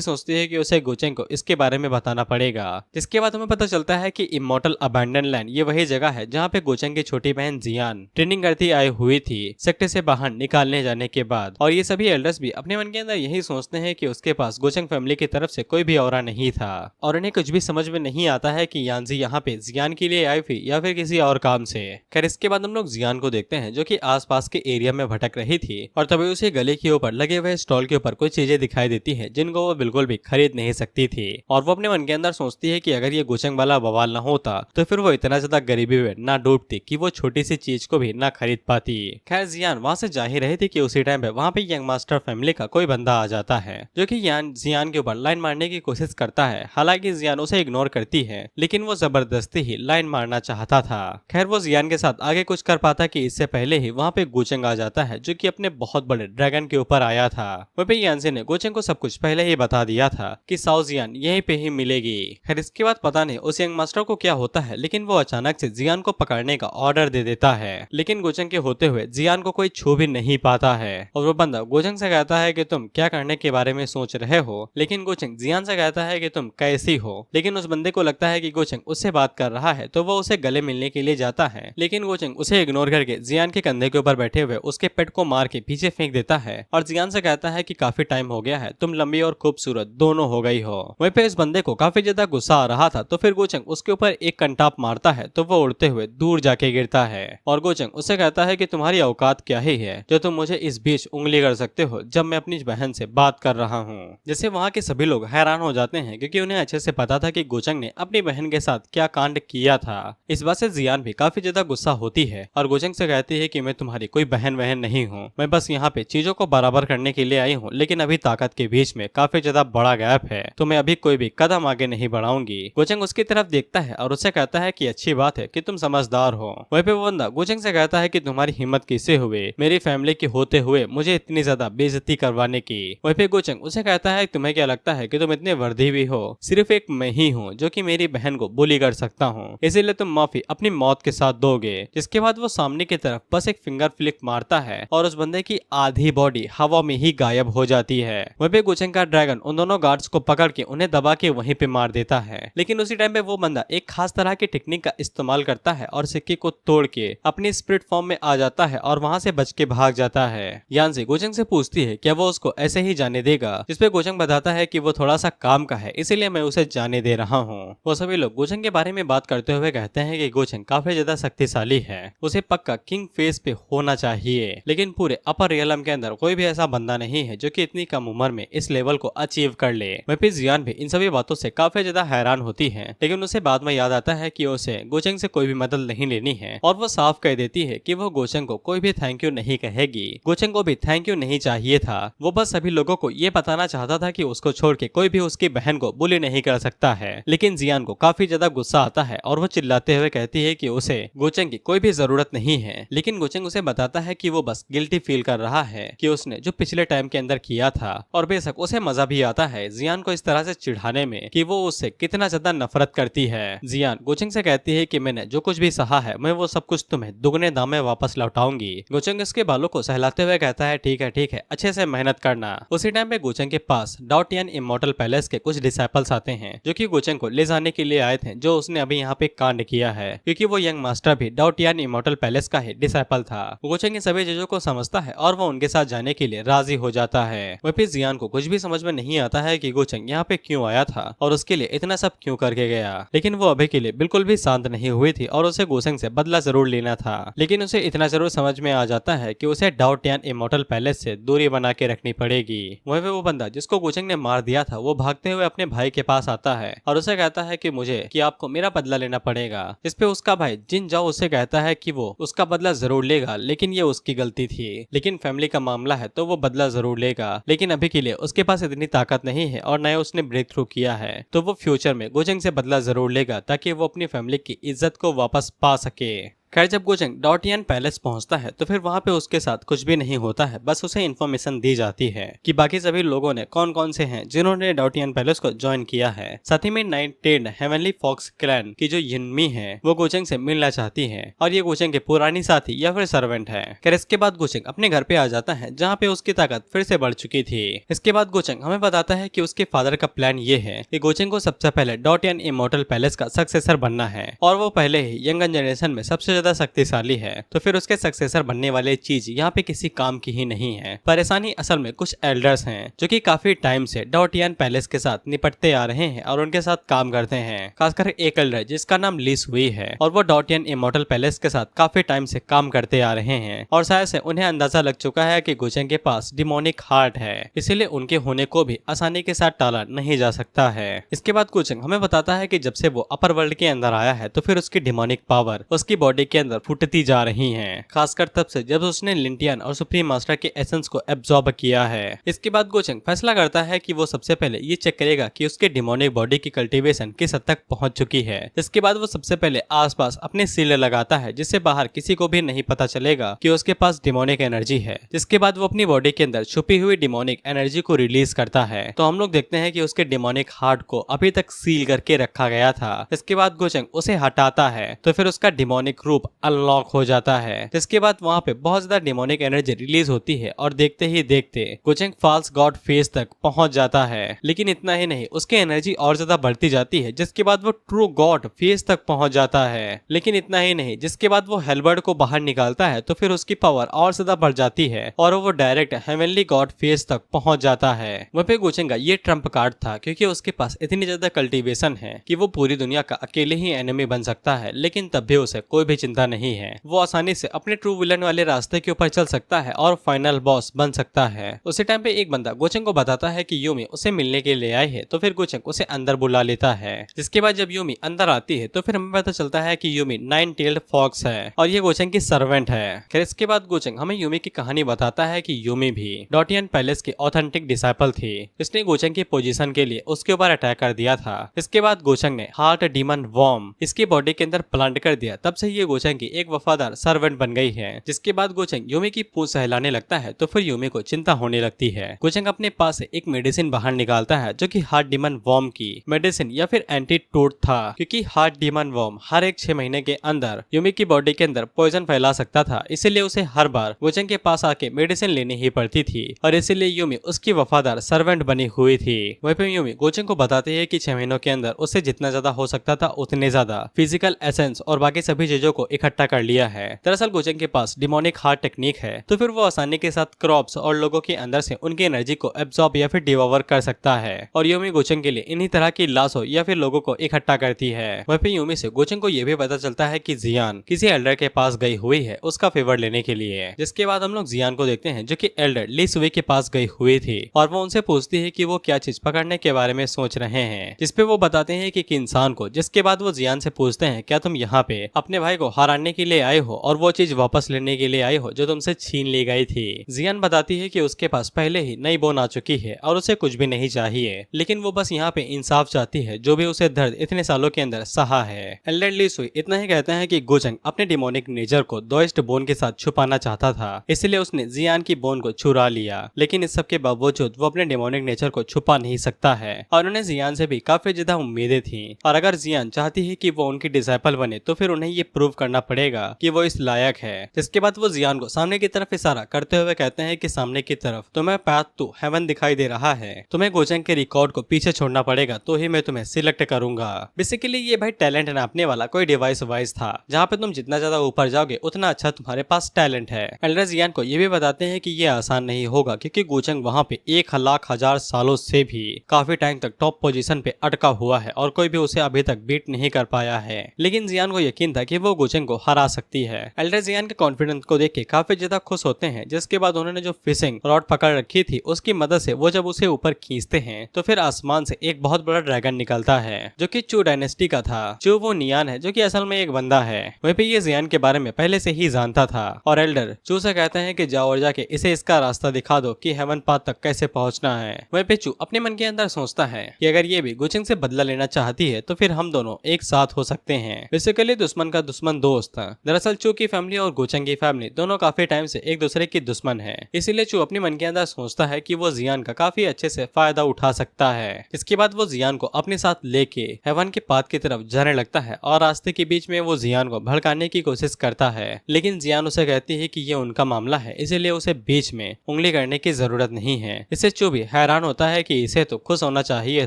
सोचती है कि उसे गोचेंग को इसके बारे में बताना पड़ेगा। जिसके बाद हमें पता चलता है कि इमोर्टल अबैंडन लैंड ये वही जगह है जहाँ पे गोचेंग की छोटी बहन जियान ट्रेनिंग करती आई हुई थी सेक्टर से बाहर निकालने जाने के बाद। और ये सभी एल्डर्स भी अपने मन के अंदर यही सोचते हैं कि उसके पास गोचेंग फैमिली की तरफ से कोई भी औरा नहीं था और इन्हें कुछ भी समझ में नहीं आता है कि यानजी यहाँ पे जियान के लिए आई थी या फिर किसी और काम से। खैर इसके बाद हम लोग जियान को देखते हैं जो कि आसपास के एरिया में भटक रही थी और तभी उसे गले के ऊपर लगे हुए स्टॉल के ऊपर कुछ चीजें दिखाई देती है जिनको वो बिल्कुल भी खरीद नहीं सकती थी और वो अपने मन के अंदर सोचती है कि अगर ये गोचेंग वाला बवाल ना होता तो फिर वो इतना ज्यादा गरीबी में ना डूबती कि वो छोटी सी चीज को भी ना खरीद पाती। खैर जियान वहाँ से जा ही रही थी कि उसी टाइम पे वहाँ पे यंग मास्टर फैमिली का कोई बंदा आ जाता है जो कि जियान के ऊपर लाइन मारने की कोशिश करता है। हालांकि जियान उसे इग्नोर करती है लेकिन वो जबरदस्ती ही लाइन मारना चाहता था। खैर वो जियान के साथ आगे कुछ कर पाता कि इससे पहले ही वहाँ पे गोचेंग आ जाता है जो कि अपने बहुत बड़े ड्रैगन के ऊपर आया था। वहीं पे यानजी ने गोचेंग को सब कुछ पहले ही बता दिया था कि साओ जियान यहीं पे ही मिलेगी। खैर इसके बाद पता नहीं उस यंग मास्टर को क्या होता है लेकिन वो अचानक से जियान को पकड़ने का ऑर्डर दे देता है लेकिन गोचेंग के होते हुए जियान को कोई छू भी नहीं पाता है और वो बंदा गोचेंग से कहता है कि तुम क्या करने के बारे में सोच रहे हो लेकिन गोचेंग जियान से कहता है कि तुम कैसी हो। लेकिन उस बंदे को लगता है कि गोचेंग उससे बात कर रहा है तो वो उसे गले मिलने के लिए जाता है लेकिन गोचेंग उसे इग्नोर करके जियान के कंधे के ऊपर बैठे हुए उसके पेट को मार के पीछे फेंक देता है और जियान से कहता है कि काफी टाइम हो गया है, तुम लंबी और खूबसूरत दोनों हो गई हो। वहीं पे इस बंदे को काफी ज्यादा गुस्सा आ रहा था तो फिर गोचेंग उसके ऊपर एक कंटाप मारता है तो वो उड़ते हुए दूर जाके गिरता है और गोचेंग उसे कहता है कि तुम्हारी औकात क्या ही है जो तुम मुझे इस बीच उंगली कर सकते हो जब मैं अपनी बहन से बात कर रहा हूँ। जैसे वहाँ के सभी लोग हैरान हो जाते हैं क्योंकि उन्हें अच्छे से पता था कि गोचेंग ने अपनी बहन के साथ क्या कांड किया था। इस बात से जियान भी काफी ज्यादा गुस्सा होती है और गोचेंग से कहती है कि मैं तुम्हारी कोई बहन वहन नहीं हूँ, मैं बस यहाँ पे चीजों को बराबर करने के लिए आई हूँ लेकिन अभी ताकत के बीच में काफी ज्यादा बड़ा गैप है तो मैं अभी कोई भी कदम आगे नहीं बढ़ाऊंगी। गोचेंग उसकी तरफ देखता है और उससे कहता है कि अच्छी बात है कि तुम समझदार हो। वहीं पे वो बंदा गोचेंग से कहता है कि तुम्हारी हिम्मत किससे हुई मेरी फैमिली के होते हुए मुझे इतनी ज्यादा बेइज्जती करवाने की। वहीं पे गोचेंग उसे कहता है तुम्हें क्या लगता है कि तुम इतने वर्दी भी हो, सिर्फ एक मैं ही हूँ जो कि मेरी बहन को बुली कर सकता हूँ, इसीलिए तुम माफी अपनी मौत के साथ दोगे। जिसके बाद वो सामने की तरफ बस एक फिंगर फ्लिक मारता है और उस बंदे की आधी बॉडी हवा में ही गायब हो जाती है। वहीं पे गोचेंग का ड्रैगन उन दोनों गार्ड्स को पकड़ के उन्हें दबा के वहीं पे मार देता है लेकिन उसी टाइम पे वो बंदा एक खास तरह की टेक्निक का इस्तेमाल करता है और सिक्के को तोड़ के अपनी स्पिरिट फॉर्म में आ जाता है और वहां से बच के भाग जाता है। यानजी गोचेंग से पूछती है क्या वो उसको ऐसे ही जाने देगा, जिसपे गोचेंग बताता है कि वो थोड़ा सा काम का है इसीलिए मैं उसे जाने दे रहा हूँ। वो सभी लोग गोचेंग के बारे में बात करते हुए कहते हैं कि गोचेंग काफी ज्यादा शक्तिशाली है, उसे पक्का किंग फेस पे होना चाहिए लेकिन पूरे अपर रियलम के अंदर कोई भी ऐसा बंदा नहीं है जो कि इतनी कम उम्र में इस लेवल को अचीव कर ले। वहीं पे जियान भी इन सभी बातों से काफी ज्यादा हैरान होती है लेकिन उसे बाद में याद आता है कि उसे गोचेंग से कोई भी मदद नहीं लेनी है और वो साफ कह देती है कि वो गोचेंग को कोई भी थैंक यू नहीं कहेगी। गोचेंग को भी थैंक यू नहीं चाहिए था, वो बस सभी लोगों को ये बताना चाहता था कि उसको छोड़ के कोई भी उसकी बहन को बुली नहीं कर सकता है। लेकिन जियान को काफी ज्यादा गुस्सा आता है और वो चिल्लाते हुए कहती है कि उसे गोचेंग की कोई भी जरूरत नहीं है लेकिन गोचेंग उसे बताता है कि वो बस गिल्टी फील कर रहा है कि उसने जो पिछले टाइम के अंदर किया था और बेशक उसे मजा भी आता है जियान को इस तरह से चिढ़ाने में कि वो उससे कितना ज्यादा नफरत करती है। जियान गोचेंग से कहती है कि मैंने जो कुछ भी सहा है मैं वो सब कुछ तुम्हें दुगने दाम में वापस लौटाऊंगी। गोचेंग इसके बालों को सहलाते हुए कहता है ठीक है अच्छे से मेहनत करना। उसी टाइम पे गोचेंग के पास डाओटियन इमोर्टल पैलेस के कुछ डिसाइपल्स आते हैं जो कि गोचेंग को ले जाने के लिए आए थे जो उसने अभी यहाँ पे कांड किया है क्योंकि वो यंग मास्टर भी डाओटियन इमोर्टल पैलेस का ही डिसाइपल था। गोचेंग इन सभी चीजों को समझता है और वो उनके साथ जाने के लिए राजी हो जाता है। वहीं पे जियान को कुछ भी समझ में नहीं आता है कि गोचेंग यहाँ पे क्यों आया था और उसके लिए इतना सब क्यों करके गया लेकिन वो अभी के लिए बिल्कुल भी शांत नहीं हुई थी और उसे गोचेंग से बदला जरूर लेना था। लेकिन उसे इतना जरूर समझ में आ जाता है कि उसे डाओटियन इमोर्टल पैलेस से दूरी बना के रखनी पड़ेगी। वहीं पे वो बंदा जिसको गोचेंग ने मार दिया था वो भागते हुए अपने भाई के पास आता है और उसे कहता है कि आपको मेरा बदला लेना पड़ेगा। इस पे उसका भाई जिन जाओ उसे कहता है कि वो उसका बदला जरूर लेगा लेकिन ये उसकी गलती थी, लेकिन फैमिली का मामला है तो वो बदला जरूर लेगा लेकिन अभी के लिए उसके पास इतनी ताकत नहीं है और न उसने ब्रेक थ्रू किया है तो वो फ्यूचर में गोचेंग से बदला जरूर लेगा ताकि वो अपनी फैमिली की इज्जत को वापस पा सके। खैर जब गोचेंग डॉटियन पैलेस पहुंचता है तो फिर वहां पे उसके साथ कुछ भी नहीं होता है, बस उसे इन्फॉर्मेशन दी जाती है कि बाकी सभी लोगों ने कौन कौन से हैं जिन्होंने डॉटियन पैलेस को ज्वाइन किया है। साथ ही में नाइट हेवनली फॉक्स क्लैन की जो यिनमी है वो गोचेंग से मिलना चाहती है और ये गोचेंग के पुरानी साथी या फिर सर्वेंट है। खैर इसके बाद गोचेंग अपने घर पे आ जाता है जहाँ पे उसकी ताकत फिर से बढ़ चुकी थी। इसके बाद गोचेंग हमें बताता है कि उसके फादर का प्लान ये है कि गोचेंग को सबसे पहले डॉटियन इमॉर्टल पैलेस का सक्सेसर बनना है और वो पहले ही यंग जनरेशन में सबसे ज्यादा शक्तिशाली है, तो फिर उसके सक्सेसर बनने वाले चीज यहाँ पे किसी काम की ही नहीं है। परेशानी असल में कुछ एल्डर्स हैं जो कि काफी टाइम से डॉटियन पैलेस के साथ निपटते आ रहे हैं और उनके साथ काम करते हैं। खासकर एक एल्डर जिसका नाम ली सुई है और वो डॉटियन इमॉर्टल पैलेस के साथ काफी टाइम से काम करते आ रहे हैं और शायद से उन्हें अंदाजा लग चुका है कि गोचेंग के पास डिमोनिक हार्ट है, इसीलिए उनके होने को भी आसानी के साथ टाला नहीं जा सकता है। इसके बाद गोचेंग हमें बताता है कि जब से वो अपर वर्ल्ड के अंदर आया है तो फिर उसकी डिमोनिक पावर उसकी बॉडी के अंदर फूटती जा रही है, खासकर तब से जब उसने लिंटियन और सुप्रीम मास्टर के एसेंस को एब्जॉर्ब किया है। इसके बाद गोचेंग फैसला करता है कि वो सबसे पहले ये चेक करेगा कि उसके डिमोनिक बॉडी की कल्टीवेशन किस हद तक पहुंच चुकी है। इसके बाद वो सबसे पहले आसपास अपने सील लगाता है जिससे बाहर किसी को भी नहीं पता चलेगा कि उसके पास डिमोनिक एनर्जी है। जिसके बाद वो अपनी बॉडी के अंदर छुपी हुई डिमोनिक एनर्जी को रिलीज करता है। तो हम लोग देखते हैं कि उसके डिमोनिक हार्ट को अभी तक सील करके रखा गया था। इसके बाद गोचेंग उसे हटाता है तो फिर उसका डिमोनिक रूप अनलॉक हो जाता है। जिसके बाद वहाँ पे बहुत ज्यादा डिमोनिक एनर्जी रिलीज होती है और देखते ही देखते गोचेंग फॉल्स गॉड फेज तक पहुंच जाता है। लेकिन इतना ही नहीं, उसकी एनर्जी और ज्यादा बढ़ती जाती है जिसके बाद वो ट्रू गॉड फेज तक पहुंच जाता है। लेकिन इतना ही नहीं, जिसके बाद वो हेलबर्ड को बाहर निकालता है तो फिर उसकी पावर और ज्यादा बढ़ जाती है और वो डायरेक्ट हेवनली गॉड फेज तक पहुंच जाता है। वहाँ पे गोचेंग का ये ट्रम्प कार्ड था क्योंकि उसके पास इतनी ज्यादा कल्टीवेशन है कि वो पूरी दुनिया का अकेले ही एनिमी बन सकता है, लेकिन तब भी उसे कोई भी चिंता नहीं है। वो आसानी से अपने ट्रू विलन वाले रास्ते के ऊपर चल सकता है और फाइनल बॉस बन सकता है। उसी टाइम पे एक बंदा गोचेंग को बताता है कि यूमी उसे मिलने के लिए आई है, तो फिर गोचेंग उसे अंदर बुला लेता है। जिसके बाद जब यूमी अंदर आती है तो फिर हमें पता चलता है कि यूमी 9-tailed फॉक्स है और ये गोचेंग की सर्वेंट है। खैर इसके बाद गोचेंग हमें यूमी की कहानी बताता है कि यूमी भी डॉटियन पैलेस की ऑथेंटिक डिसाइपल थी। इसने गोचेंग की पोजीशन के लिए उसके ऊपर अटैक कर दिया था। इसके बाद गोचेंग ने हार्ट डीमन वॉर्म इसकी बॉडी के अंदर प्लांट कर दिया, तब से ये गोचेंग की एक वफादार सर्वेंट बन गई है। जिसके बाद गोचेंग यूमी की पूंछ सहलाने लगता है तो फिर यूमी को चिंता होने लगती है। गोचेंग अपने पास से एक मेडिसिन बाहर निकालता है जो कि हार्ट डीमन वॉर्म की मेडिसिन या फिर एंटीटोड था, क्योंकि हार्ट डीमन वॉर्म हर एक 6 महीने के अंदर यूमी की बॉडी के अंदर पॉइजन फैला सकता था, इसीलिए उसे हर बार गोचेंग के पास आके मेडिसिन लेनी ही पड़ती थी और इसीलिए यूमी उसकी वफादार सर्वेंट बनी हुई थी। वहीं पे यूमी गोचेंग को बताती है कि 6 महीनों के अंदर उससे जितना ज्यादा हो सकता था उतने ज्यादा फिजिकल एसेंस और बाकी सभी चीजों को इकट्ठा कर लिया है। दरअसल गोचेंग के पास डिमोनिक हार्ट टेक्निक है, तो फिर वो आसानी के साथ क्रॉप्स और लोगों के अंदर से उनकी एनर्जी को एब्जॉर्ब या फिर डिवोवर कर सकता है और यूमी गोचेंग के लिए इन्हीं तरह की लाशों या फिर लोगों को इकट्ठा करती है। वहीं पे यूमी से गोचेंग को यह भी पता चलता है कि जियान किसी एल्डर के पास गई हुई है उसका फेवर लेने के लिए। जिसके बाद हम लोग जियान को देखते हैं जो कि एल्डर ली सुई के पास गई हुई थी और वो उनसे पूछती है कि वो क्या चीज पकड़ने के बारे में सोच रहे हैं, जिसपे वो बताते हैं कि इंसान को। जिसके बाद वो जियान से पूछते हैं क्या तुम यहाँ पे अपने भाई को हराने के लिए आए हो और वो चीज वापस लेने के लिए आए हो जो तुमसे छीन ली गई थी। जियान बताती है कि उसके पास पहले ही नई बोन आ चुकी है और उसे कुछ भी नहीं चाहिए, लेकिन वो बस यहाँ पे इंसाफ चाहती है जो भी उसे दर्द इतने सालों के अंदर सहा है। एल्डर ली सुई इतना ही कहते हैं कि गोचेंग अपने डिमोनिक नेचर को दोइस्ट बोन के साथ छुपाना चाहता था, इसलिए उसने जियान की बोन को चुरा लिया, लेकिन इस सब के बावजूद वो अपने डिमोनिक नेचर को छुपा नहीं सकता है और उन्हें जियान से भी काफी ज्यादा उम्मीदें थी। और अगर जियान चाहती है कि वो उनकी डिसाइपल बने तो फिर उन्हें ये प्रूव करना पड़ेगा कि वो इस लायक है। जिसके बाद वो जियान को सामने की तरफ इशारा करते हुए कहते हैं कि सामने की तरफ तुम्हें पाथ टू हेवन दिखाई दे रहा है, तुम्हें गोचेंग के रिकॉर्ड को पीछे छोड़ना पड़ेगा तो ही मैं तुम्हें सिलेक्ट करूंगा। बेसिकली ये भाई टैलेंट नापने वाला कोई डिवाइस वाइज था जहाँ पे तुम जितना ज्यादा ऊपर जाओगे उतना अच्छा तुम्हारे पास टैलेंट है। एल्डर जियान को ये भी बताते हैं कि ये आसान नहीं होगा क्योंकि गोचेंग वहाँ पे 1,00,000 सालों से भी काफी टाइम तक टॉप पोजीशन पे अटका हुआ है और कोई भी उसे अभी तक बीट नहीं कर पाया है। लेकिन जियान को यकीन था कि वो गोचेंग को हरा सकती है। एल्डर जियान के कॉन्फिडेंस को देख के काफी ज्यादा खुश होते हैं। जिसके बाद उन्होंने जो फिशिंग रॉड पकड़ रखी थी उसकी मदद से वो जब उसे ऊपर खींचते हैं तो फिर आसमान से एक बहुत बड़ा ड्रैगन निकलता है जो कि चू डायनेस्टी का था। चू वो नियान है जो कि असल में एक बंदा है। वहीं पे ये जियान के बारे में पहले से ही जानता था और एल्डर चू से कहते हैं कि जाओ और जाके इसे इसका रास्ता दिखा दो कि हेवन पाथ तक कैसे पहुंचना है। वहीं पे चू अपने मन के अंदर सोचता है कि अगर ये भी गोचेंग से बदला लेना चाहती है तो फिर हम दोनों एक साथ हो सकते हैं। बेसिकली दुश्मन का दुश्मन पुरान दोस्त। दरअसल चू की फैमिली और गोचंग की फैमिली दोनों काफी टाइम से एक दूसरे की दुश्मन है, इसीलिए चू अपने मन के अंदर सोचता है कि वो जियान का काफी अच्छे से फायदा उठा सकता है। इसके बाद वो जियान को अपने साथ लेके हेवन के पाथ की तरफ जाने लगता है और रास्ते के बीच में वो जियान को भड़काने की कोशिश करता है, लेकिन जियान उसे कहती है कि ये उनका मामला है, इसीलिए उसे बीच में उंगली करने की जरूरत नहीं है। इससे चू भी हैरान होता है कि इसे तो खुश होना चाहिए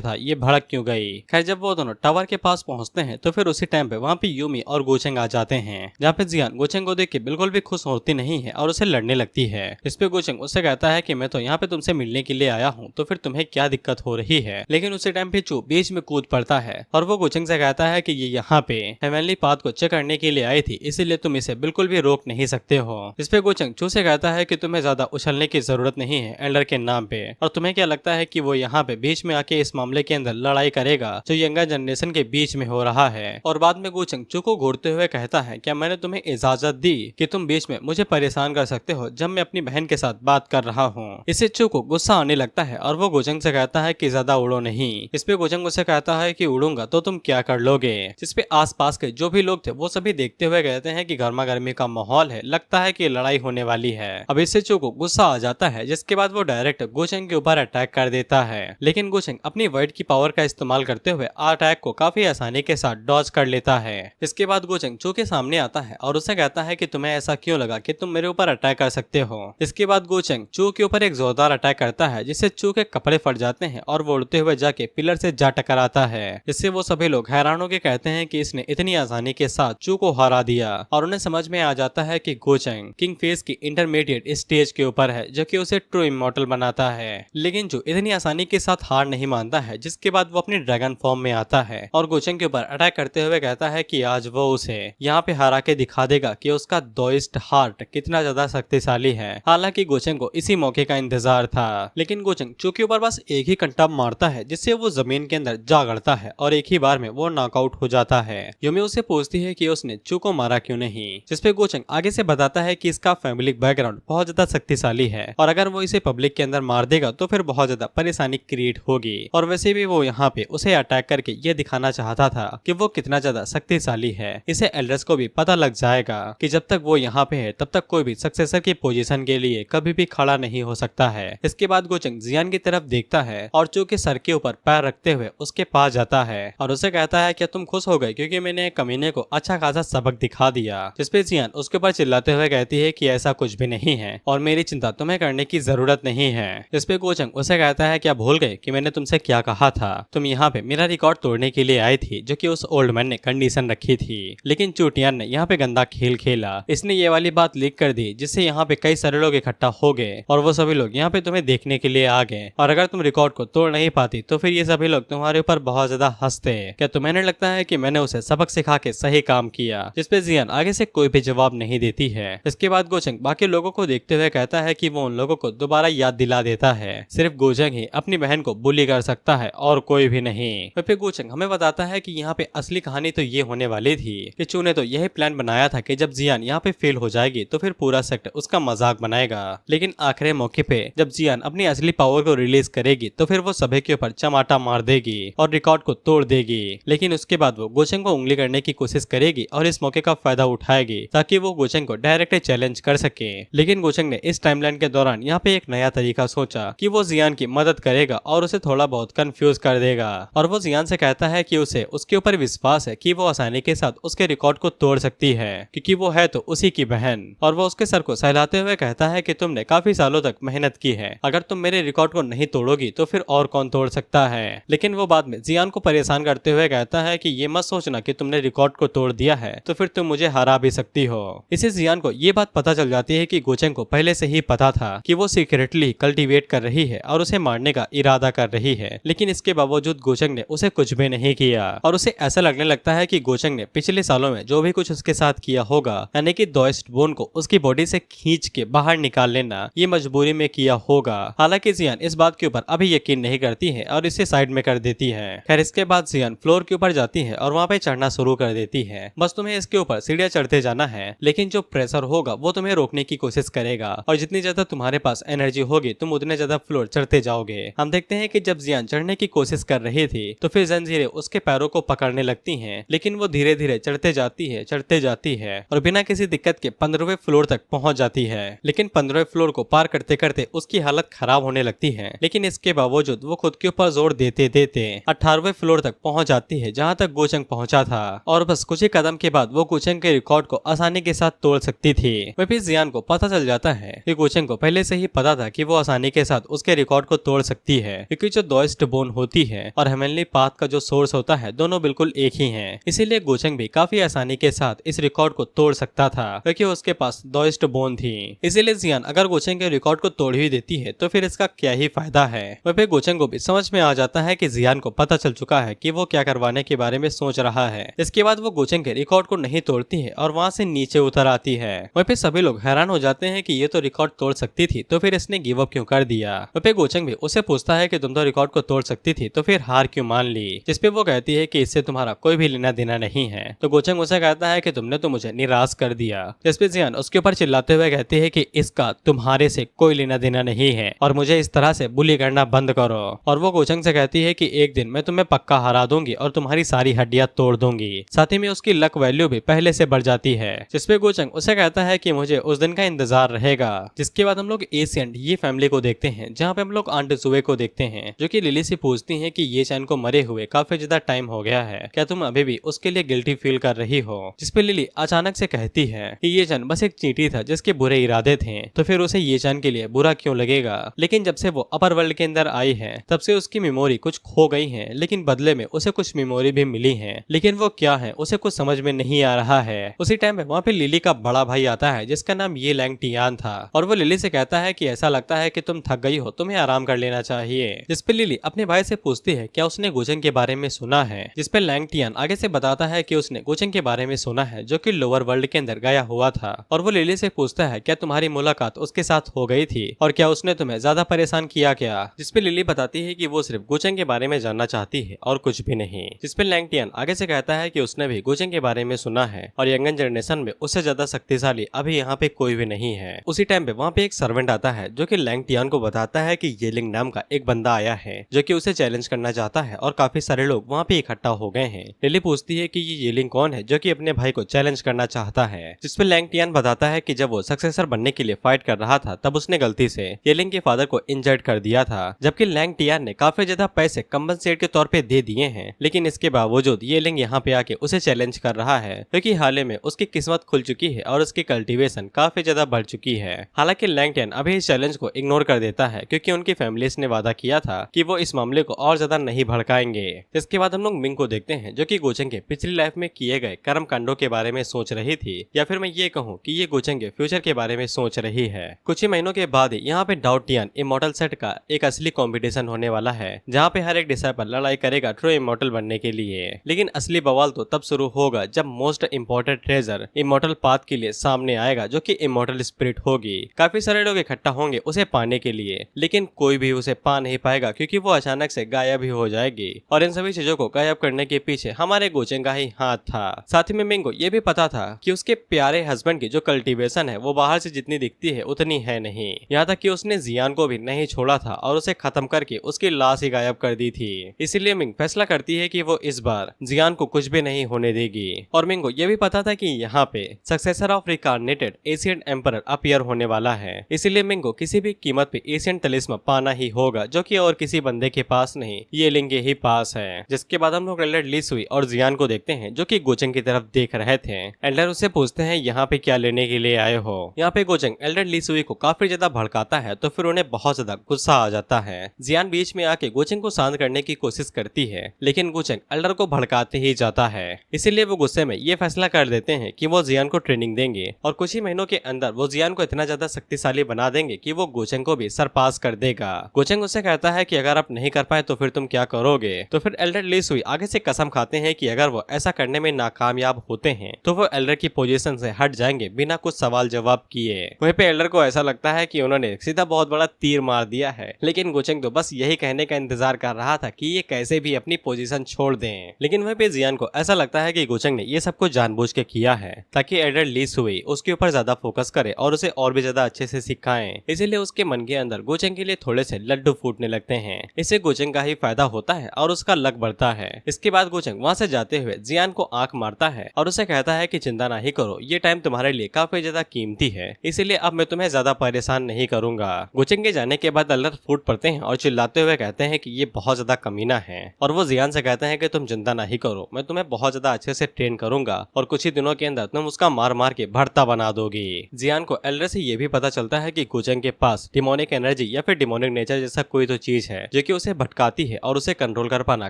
था, ये भड़क क्यों गई। खैर जब वो दोनों टावर के पास पहुंचते हैं तो फिर उसी टाइम पे वहाँ पे यूमी और गोचेंग आ जाते हैं, जहाँ पे जियान गोचेंग को देख के बिल्कुल भी खुश होती नहीं है और उसे लड़ने लगती है। इस पे गोचेंग उससे कहता है कि मैं तो यहाँ पे तुमसे मिलने के लिए आया हूँ, तो फिर तुम्हें क्या दिक्कत हो रही है। लेकिन उसी टाइम पे चू बीच में कूद पड़ता है और वो गोचेंग से कहता है कि ये यहाँ पे हेवनली पाथ को चेक करने के लिए आई थी, इसीलिए तुम इसे बिल्कुल भी रोक नहीं सकते हो। इस पे गोचेंग चू से कहता है कि तुम्हें ज्यादा उछलने की जरूरत नहीं है एल्डर के नाम पे, और तुम्हें क्या लगता है कि वो यहाँ पे बीच में आके इस मामले के अंदर लड़ाई करेगा जो यंगर जनरेशन के बीच में हो रहा है। और बाद में गोचेंग चू को घूरते हुए कहता है, क्या मैंने तुम्हें इजाजत दी कि तुम बीच में मुझे परेशान कर सकते हो जब मैं अपनी बहन के साथ बात कर रहा हूँ। इससे चू को गुस्सा आने लगता है और वो गोचेंग से कहता है कि ज्यादा उड़ो नहीं। इस पे गोचेंग उसे कहता है कि उड़ूंगा तो तुम क्या कर लोगे। जिसपे आसपास के जो भी लोग थे वो सभी देखते हुए कहते हैं कि गर्मा गर्मी का माहौल है, लगता है कि लड़ाई होने वाली है। अब इससे चू को गुस्सा आ जाता है, जिसके बाद वो डायरेक्ट गोचेंग के ऊपर अटैक कर देता है, लेकिन गोचेंग अपनी वर्ड की पावर का इस्तेमाल करते हुए अटैक को काफी आसानी के साथ डॉज कर लेता है। इसके बाद गोचेंग चू के सामने आता है और उसे कहता है कि तुम्हें ऐसा क्यों लगा कि तुम मेरे ऊपर अटैक कर सकते हो। इसके बाद गोचेंग चू के ऊपर एक जोरदार अटैक करता है, जिससे चू के कपड़े फट जाते हैं और वो उड़ते हुए जाके पिलर से जा टकराता है। इससे वो सभी लोग हैरान होकर कहते हैं कि इसने इतनी आसानी के साथ चू को हरा दिया, और उन्हें समझ में आ जाता है कि गोचेंग किंग फेस की इंटरमीडिएट स्टेज के ऊपर है, जो कि उसे ट्रू इमॉर्टल बनाता है। लेकिन जो इतनी आसानी के साथ हार नहीं मानता है, जिसके बाद वो अपनी ड्रैगन फॉर्म में आता है और गोचेंग के ऊपर अटैक करते हुए कहता है कि आज वो उसे यहाँ पे हरा के दिखा देगा कि उसका दोइस्ट हार्ट कितना ज्यादा शक्तिशाली है। हालांकि गोचेंग को इसी मौके का इंतजार था, लेकिन गोचेंग चू के ऊपर बस एक ही कंटा मारता है, जिससे वो जमीन के अंदर जा गड़ता है और एक ही बार में वो नॉकआउट हो जाता है। यूमी उससे पूछती है कि उसने चू को मारा क्यों नहीं, जिसपे गोचेंग आगे से बताता है कि इसका फैमिली बैकग्राउंड बहुत ज्यादा शक्तिशाली है और अगर वो इसे पब्लिक के अंदर मार देगा तो फिर बहुत ज्यादा परेशानी क्रिएट होगी। और वैसे भी वो यहाँ पे उसे अटैक करके ये दिखाना चाहता था कि वो कितना ज्यादा शक्तिशाली है। इसे एल्डर्स को भी पता लग जाएगा कि जब तक वो यहाँ पे है तब तक कोई भी सक्सेसर की पोजीशन के लिए कभी भी खड़ा नहीं हो सकता है। इसके बाद गोचेंग जियान की तरफ देखता है और चू के सर के ऊपर पैर रखते हुए उसके पास जाता है और उसे कहता है कि तुम खुश हो गए क्योंकि मैंने कमीने को अच्छा खासा सबक दिखा दिया। जिसपे जियान उसके ऊपर चिल्लाते हुए कहती है कि ऐसा कुछ भी नहीं है और मेरी चिंता तुम्हें करने की जरूरत नहीं है। जिसपे गोचेंग उसे कहता है क्या भूल गए कि मैंने तुमसे क्या कहा था, तुम यहाँ पे मेरा रिकॉर्ड तोड़ने के लिए आई थी जो कि उस ओल्ड मैन ने कंडीशन रखी थी, लेकिन चूटियान ने यहाँ पे गंदा खेल खेला। इसने ये वाली बात लीक कर दी जिससे यहाँ पे कई सारे लोग इकट्ठा हो गए और वो सभी लोग यहाँ पे तुम्हें देखने के लिए आ गए, और अगर तुम रिकॉर्ड को तोड़ नहीं पाती तो फिर ये सभी लोग तुम्हारे ऊपर बहुत ज्यादा हंसते। क्या तुम्हें नहीं लगता है कि मैंने उसे सबक सिखा के सही काम किया। जिसपे जियान आगे से कोई भी जवाब नहीं देती है। इसके बाद गोचेंग बाकी लोगों को देखते हुए कहता है कि वो उन लोगों को दोबारा याद दिला देता है सिर्फ गोचेंग ही अपनी बहन को बुली कर सकता है और कोई भी नहीं। फिर गोचेंग हमें बताता है कि यहाँ पे असली कहानी तो ये होने वाली थी कि चू ने तो यही प्लान बनाया था कि जब जियान यहाँ पे फेल हो जाएगी तो फिर पूरा सेक्टर उसका मजाक बनाएगा, लेकिन आखिरी मौके पे जब जियान अपनी असली पावर को रिलीज करेगी तो फिर वो सभी के ऊपर चमाटा मार देगी और रिकॉर्ड को तोड़ देगी। लेकिन उसके बाद वो गोचेंग को उंगली करने की कोशिश करेगी और इस मौके का फायदा उठाएगी ताकि वो गोचेंग को डायरेक्ट चैलेंज कर सके। लेकिन गोचेंग ने इस टाइमलाइन के दौरान यहाँ पे एक नया तरीका सोचा कि वो जियान की मदद करेगा और उसे थोड़ा बहुत कंफ्यूज कर देगा, और वो जियान से कहता है कि उसे उसके ऊपर विश्वास है कि वो आसानी के साथ उसके रिकॉर्ड को तोड़ सकती है क्योंकि वो है तो उसी की बहन। और वो उसके सर को सहलाते हुए कहता है कि तुमने काफी सालों तक मेहनत की है, अगर तुम मेरे रिकॉर्ड को नहीं तोड़ोगी तो फिर और कौन तोड़ सकता है। लेकिन वो बाद में जियान को परेशान करते हुए कहता है कि ये मत सोचना कि तुमने रिकॉर्ड को तोड़ दिया है तो फिर तुम मुझे हरा भी सकती हो। इसे जियान को ये बात पता चल जाती है कि गोचेंग को पहले से ही पता था कि वो सीक्रेटली कल्टीवेट कर रही है और उसे मारने का इरादा कर रही है, लेकिन इसके बावजूद गोचेंग ने उसे कुछ भी नहीं किया और उसे ऐसा लगने लगता है कि गोचेंग ने पिछले सालों में जो भी कुछ उसके साथ किया होगा, यानी कि दोइस्ट बोन को उसकी बॉडी से खींच के बाहर निकाल लेना, ये मजबूरी में किया होगा। हालांकि जियान इस बात के ऊपर अभी यकीन नहीं करती है और इसे साइड में कर देती है। खैर इसके बाद जियान फ्लोर के ऊपर जाती है और वहाँ पे चढ़ना शुरू कर देती है। बस तुम्हें इसके ऊपर सीढ़ियां चढ़ते जाना है, लेकिन जो प्रेशर होगा वो तुम्हें रोकने की कोशिश करेगा और जितनी ज्यादा तुम्हारे पास एनर्जी होगी तुम उतने ज्यादा फ्लोर चढ़ते जाओगे। हम देखते हैं कि जब जियान चढ़ने की कोशिश कर रही थी तो फिर जंजीरें उसके पैरों को पकड़ने लगती हैं, लेकिन वो धीरे धीरे चढ़ते जाती जाती है, चढ़ते जाती है और बिना किसी दिक्कत के 15वें फ्लोर तक पहुंच जाती है। लेकिन 15वें फ्लोर को पार करते करते उसकी हालत खराब होने लगती है, लेकिन इसके बावजूद वो खुद के ऊपर जोर देते देते 18वें फ्लोर तक पहुंच जाती है, जहां तक गोचंग पहुंचा था। और बस कुछ ही कदम के बाद वो गोचंग के रिकॉर्ड को आसानी के साथ तोड़ सकती थी। वहीं फिर जियान को पता चल जाता है कि गोचंग को पहले से ही पता था कि वो आसानी के साथ उसके रिकॉर्ड को तोड़ सकती है, क्योंकि जो दोइस्ट बोन होती है और हेवनली पाथ का जो सोर्स होता है दोनों बिल्कुल एक ही हैं। इसीलिए गोचंग भी काफी आसानी के साथ इस रिकॉर्ड को तोड़ सकता था, क्योंकि उसके पास दोइस्ट बोन थी। इसीलिए जियान अगर गोचंग के रिकॉर्ड को तोड़ ही देती है तो फिर इसका क्या ही फायदा है। वहीं पे गोचंग को भी समझ में आ जाता है कि जियान को पता चल चुका है कि वो क्या करवाने के बारे में सोच रहा है। इसके बाद वो गोचंग के रिकॉर्ड को नहीं तोड़ती है और वहाँ से नीचे उतर आती है। वहीं पे सभी लोग हैरान हो जाते हैं कि ये तो रिकॉर्ड तोड़ सकती थी, तो फिर इसने गिव अप क्यों कर दिया। वहीं पे गोचंग भी उसे पूछता है कि तुम तो रिकॉर्ड को तोड़ सकती थी, तो फिर हार क्यों मान ली। जिसपे वो कहती है कि इससे तुम्हारा कोई भी लेना देना नहीं है। तो गोचंग उसे कहता है कि तुमने तो मुझे निराश कर दिया। जिसपे जियान उसके ऊपर चिल्लाते हुए कहती है कि इसका तुम्हारे से कोई लेना देना नहीं है और मुझे इस तरह से बुली करना बंद करो। और वो गोचंग से कहती है कि एक दिन मैं तुम्हें पक्का हरा दूंगी और तुम्हारी सारी हड्डियां तोड़ दूंगी। साथ ही में उसकी लक वैल्यू भी पहले से बढ़ जाती है। जिसपे गोचंग उसे कहता है कि मुझे उस दिन का इंतजार रहेगा। जिसके बाद हम लोग एशियन ये फैमिली को देखते हैं, जहाँ पे हम लोग आंट जुए को देखते हैं, जो कि लिली से पूछती हैं कि ये चैन को मरे हुए काफी ज्यादा टाइम हो गया है, क्या तुम अभी भी उसके लिए गिल्टी फील कर रही हो। जिसपे लिली अचानक से कहती है कि ये चैन बस एक चींटी था जिसके बुरे इरादे थे, तो फिर उसे ये चैन के लिए बुरा क्यों लगेगा। लेकिन जब से वो अपर वर्ल्ड के अंदर आई है तब से उसकी मेमोरी कुछ खो गई है, लेकिन बदले में उसे कुछ मेमोरी भी मिली है, लेकिन वो क्या है उसे कुछ समझ में नहीं आ रहा है। उसी टाइम पे वहाँ पे लिली का बड़ा भाई आता है जिसका नाम ये लैंग टियान था, और वो लिली से कहता है कि ऐसा लगता है कि तुम थक गई हो, तुम्हें आराम कर लेना चाहिए। जिसपे लिली अपने भाई से पूछती है क्या उसने गोचंग के बारे में सुना है। जिसपे लैंग टियान आगे से बताता है कि उसने गोचंग के बारे में सुना है, जो कि लोअर वर्ल्ड के अंदर गया हुआ था। और वो लिली से पूछता है क्या तुम्हारी मुलाकात उसके साथ हो गई थी और क्या उसने तुम्हें ज्यादा परेशान किया क्या। जिसपे लिली बताती है कि वो सिर्फ गोचंग के बारे में जानना चाहती है और कुछ भी नहीं। जिसपे लैंग टियान आगे से कहता है कि उसने भी गोचंग के बारे में सुना है और यंगन जनरेशन में उससे ज्यादा शक्तिशाली अभी यहाँ पे कोई भी नहीं है। उसी टाइम पे वहाँ पे एक सर्वेंट आता है जो कि लैंग टियान को बताता है कि येलिंग नाम का एक बंदा आया है जो कि उसे चैलेंज करना चाहता है और काफी सारे लोग वहाँ पे इकट्ठा हो गए हैं। लिली पूछती है कि ये येलिंग कौन है जो कि अपने भाई को चैलेंज करना चाहता है। जिसपे लैंग टियान बताता है कि जब वो सक्सेसर बनने के लिए फाइट कर रहा था तब उसने गलती से येलिंग के फादर को इंजर्ड कर दिया था, जबकि लैंग टियान ने काफी ज्यादा पैसे कंपनसेट के तौर पे दे दिए हैं। लेकिन इसके बावजूद येलिंग यहाँ पे आके उसे चैलेंज कर रहा है, क्योंकि हाल ही में उसकी किस्मत खुल चुकी है और उसकी कल्टीवेशन काफी ज्यादा बढ़ चुकी है। हालांकि लैंग टियान अभी इस चैलेंज को इग्नोर कर देता है, क्योंकि उनकी फैमिलीज ने वादा किया था कि वो इस मामले को और ज्यादा नहीं भड़काएंगे। इसके बाद हम लोग मिंग को देखते हैं जो कि गोचंग के पिछली लाइफ में किए गए कर्म कांडों के बारे में सोच रही थी, या फिर मैं ये कहूँ कि ये गोचंग के फ्यूचर के बारे में सोच रही है। कुछ ही महीनों के बाद यहाँ पे डाउ टियान इमॉर्टल सेट का एक असली कंपटीशन होने वाला है, जहाँ पे हर एक डिसाइपल लड़ाई करेगा ट्रू इमॉर्टल बनने के लिए। लेकिन असली बवाल तो तब शुरू होगा जब most important treasure immortal path के लिए सामने आएगा, जो कि इमॉर्टल स्पिरिट होगी। काफी सारे लोग इकट्ठा होंगे उसे पाने के लिए, लेकिन कोई भी उसे पा नहीं पाएगा क्योंकि वो अचानक से गायब ही हो जाएगी। और इन सभी चीजों को गायब करने के पीछे हमारे गोचंग का ही हाथ था। साथ ही में मिंग को ये भी पता था कि उसके प्यारे हस्बैंड की जो कल्टीवेशन है वो बाहर से जितनी दिखती है उतनी है नहीं। यहाँ तक कि उसने जियान को भी नहीं छोड़ा था और उसे खत्म करके उसकी लाश ही गायब कर दी थी। इसीलिए मिंग फैसला करती है कि वो इस बार जियान को कुछ भी नहीं होने देगी। और मिंग को ये भी पता था कि यहाँ पे successor of reincarnated Asian emperor appear होने वाला है। इसीलिए मिंग को किसी भी कीमत पे एशियन तलिस्मा पाना ही होगा, जो कि और किसी बंदे के पास नहीं, ये लिंग के ही पास है। जिसके बाद हम लोग एल्डर ली सुई और जियान को देखते हैं जो कि गोचंग की तरफ देख रहे थे। एल्डर उससे पूछते हैं यहाँ पे क्या लेने के लिए आए हो। यहाँ पे गोचंग एल्डर ली सुई को काफी ज्यादा भड़काता है, तो फिर उन्हें बहुत ज्यादा गुस्सा आ जाता है। जियान बीच में आके गोचंग को शांत करने की कोशिश करती है, लेकिन गोचंग एल्डर को भड़काते ही जाता है। इसीलिए वो गुस्से में ये फैसला कर देते हैं कि वो जियान को ट्रेनिंग देंगे और कुछ ही महीनों के अंदर वो जियान को इतना ज्यादा शक्तिशाली बना देंगे कि वो गोचंग को भी सरपास कर देगा। गोचंग उससे कहता है कि अगर आप नहीं कर पाए तो फिर तुम क्या करोगे। तो फिर एल्डर ली सुई आगे से कसम खाते हैं कि अगर वो ऐसा करने में नाकामयाब होते हैं तो वो एल्डर की पोजीशन से हट जाएंगे बिना कुछ सवाल जवाब किए। वहीं पे एल्डर को ऐसा लगता है कि उन्होंने सीधा बहुत बड़ा तीर मार दिया है, लेकिन गोचंग तो बस यही कहने का इंतजार कर रहा था कि ये कैसे भी अपनी पोजीशन छोड़ दें। लेकिन वहीं पे जियान को ऐसा लगता है कि गोचंग ने ये सब कुछ जानबूझ के किया है ताकि एल्डर ली सुई उसके ऊपर ज्यादा फोकस करे और उसे और भी ज्यादा अच्छे से सिखाएं। इसीलिए उसके मन के अंदर गोचंग के लिए थोड़े से लड्डू फूटने लगते हैं। इससे गोचंग का ही फायदा होता है और उसका लक बढ़ता है। इसके बाद गोचंग वहाँ से जाते हुए जियान को आंख मारता है और उसे कहता है कि चिंता नहीं करो, ये टाइम तुम्हारे लिए काफी ज्यादा कीमती है, इसीलिए अब मैं तुम्हें ज्यादा परेशान नहीं करूंगा। गुचेंग के जाने के बाद एल्डर फूट पड़ते हैं और चिल्लाते हुए कहते हैं कि ये बहुत ज्यादा कमीना है और वो जियान से कहते हैं कि तुम चिंता नहीं करो, मैं तुम्हें बहुत ज्यादा अच्छे से ट्रेन करूंगा और कुछ ही दिनों के अंदर तुम उसका मार मार के भरता बना दोगी। जियान को एल्डर से ये भी पता चलता है कि गुचेंग के पास डिमोनिक एनर्जी या फिर डिमोनिक नेचर जैसा कोई तो चीज है जो कि उसे भटकाती है और उसे कंट्रोल कर पाना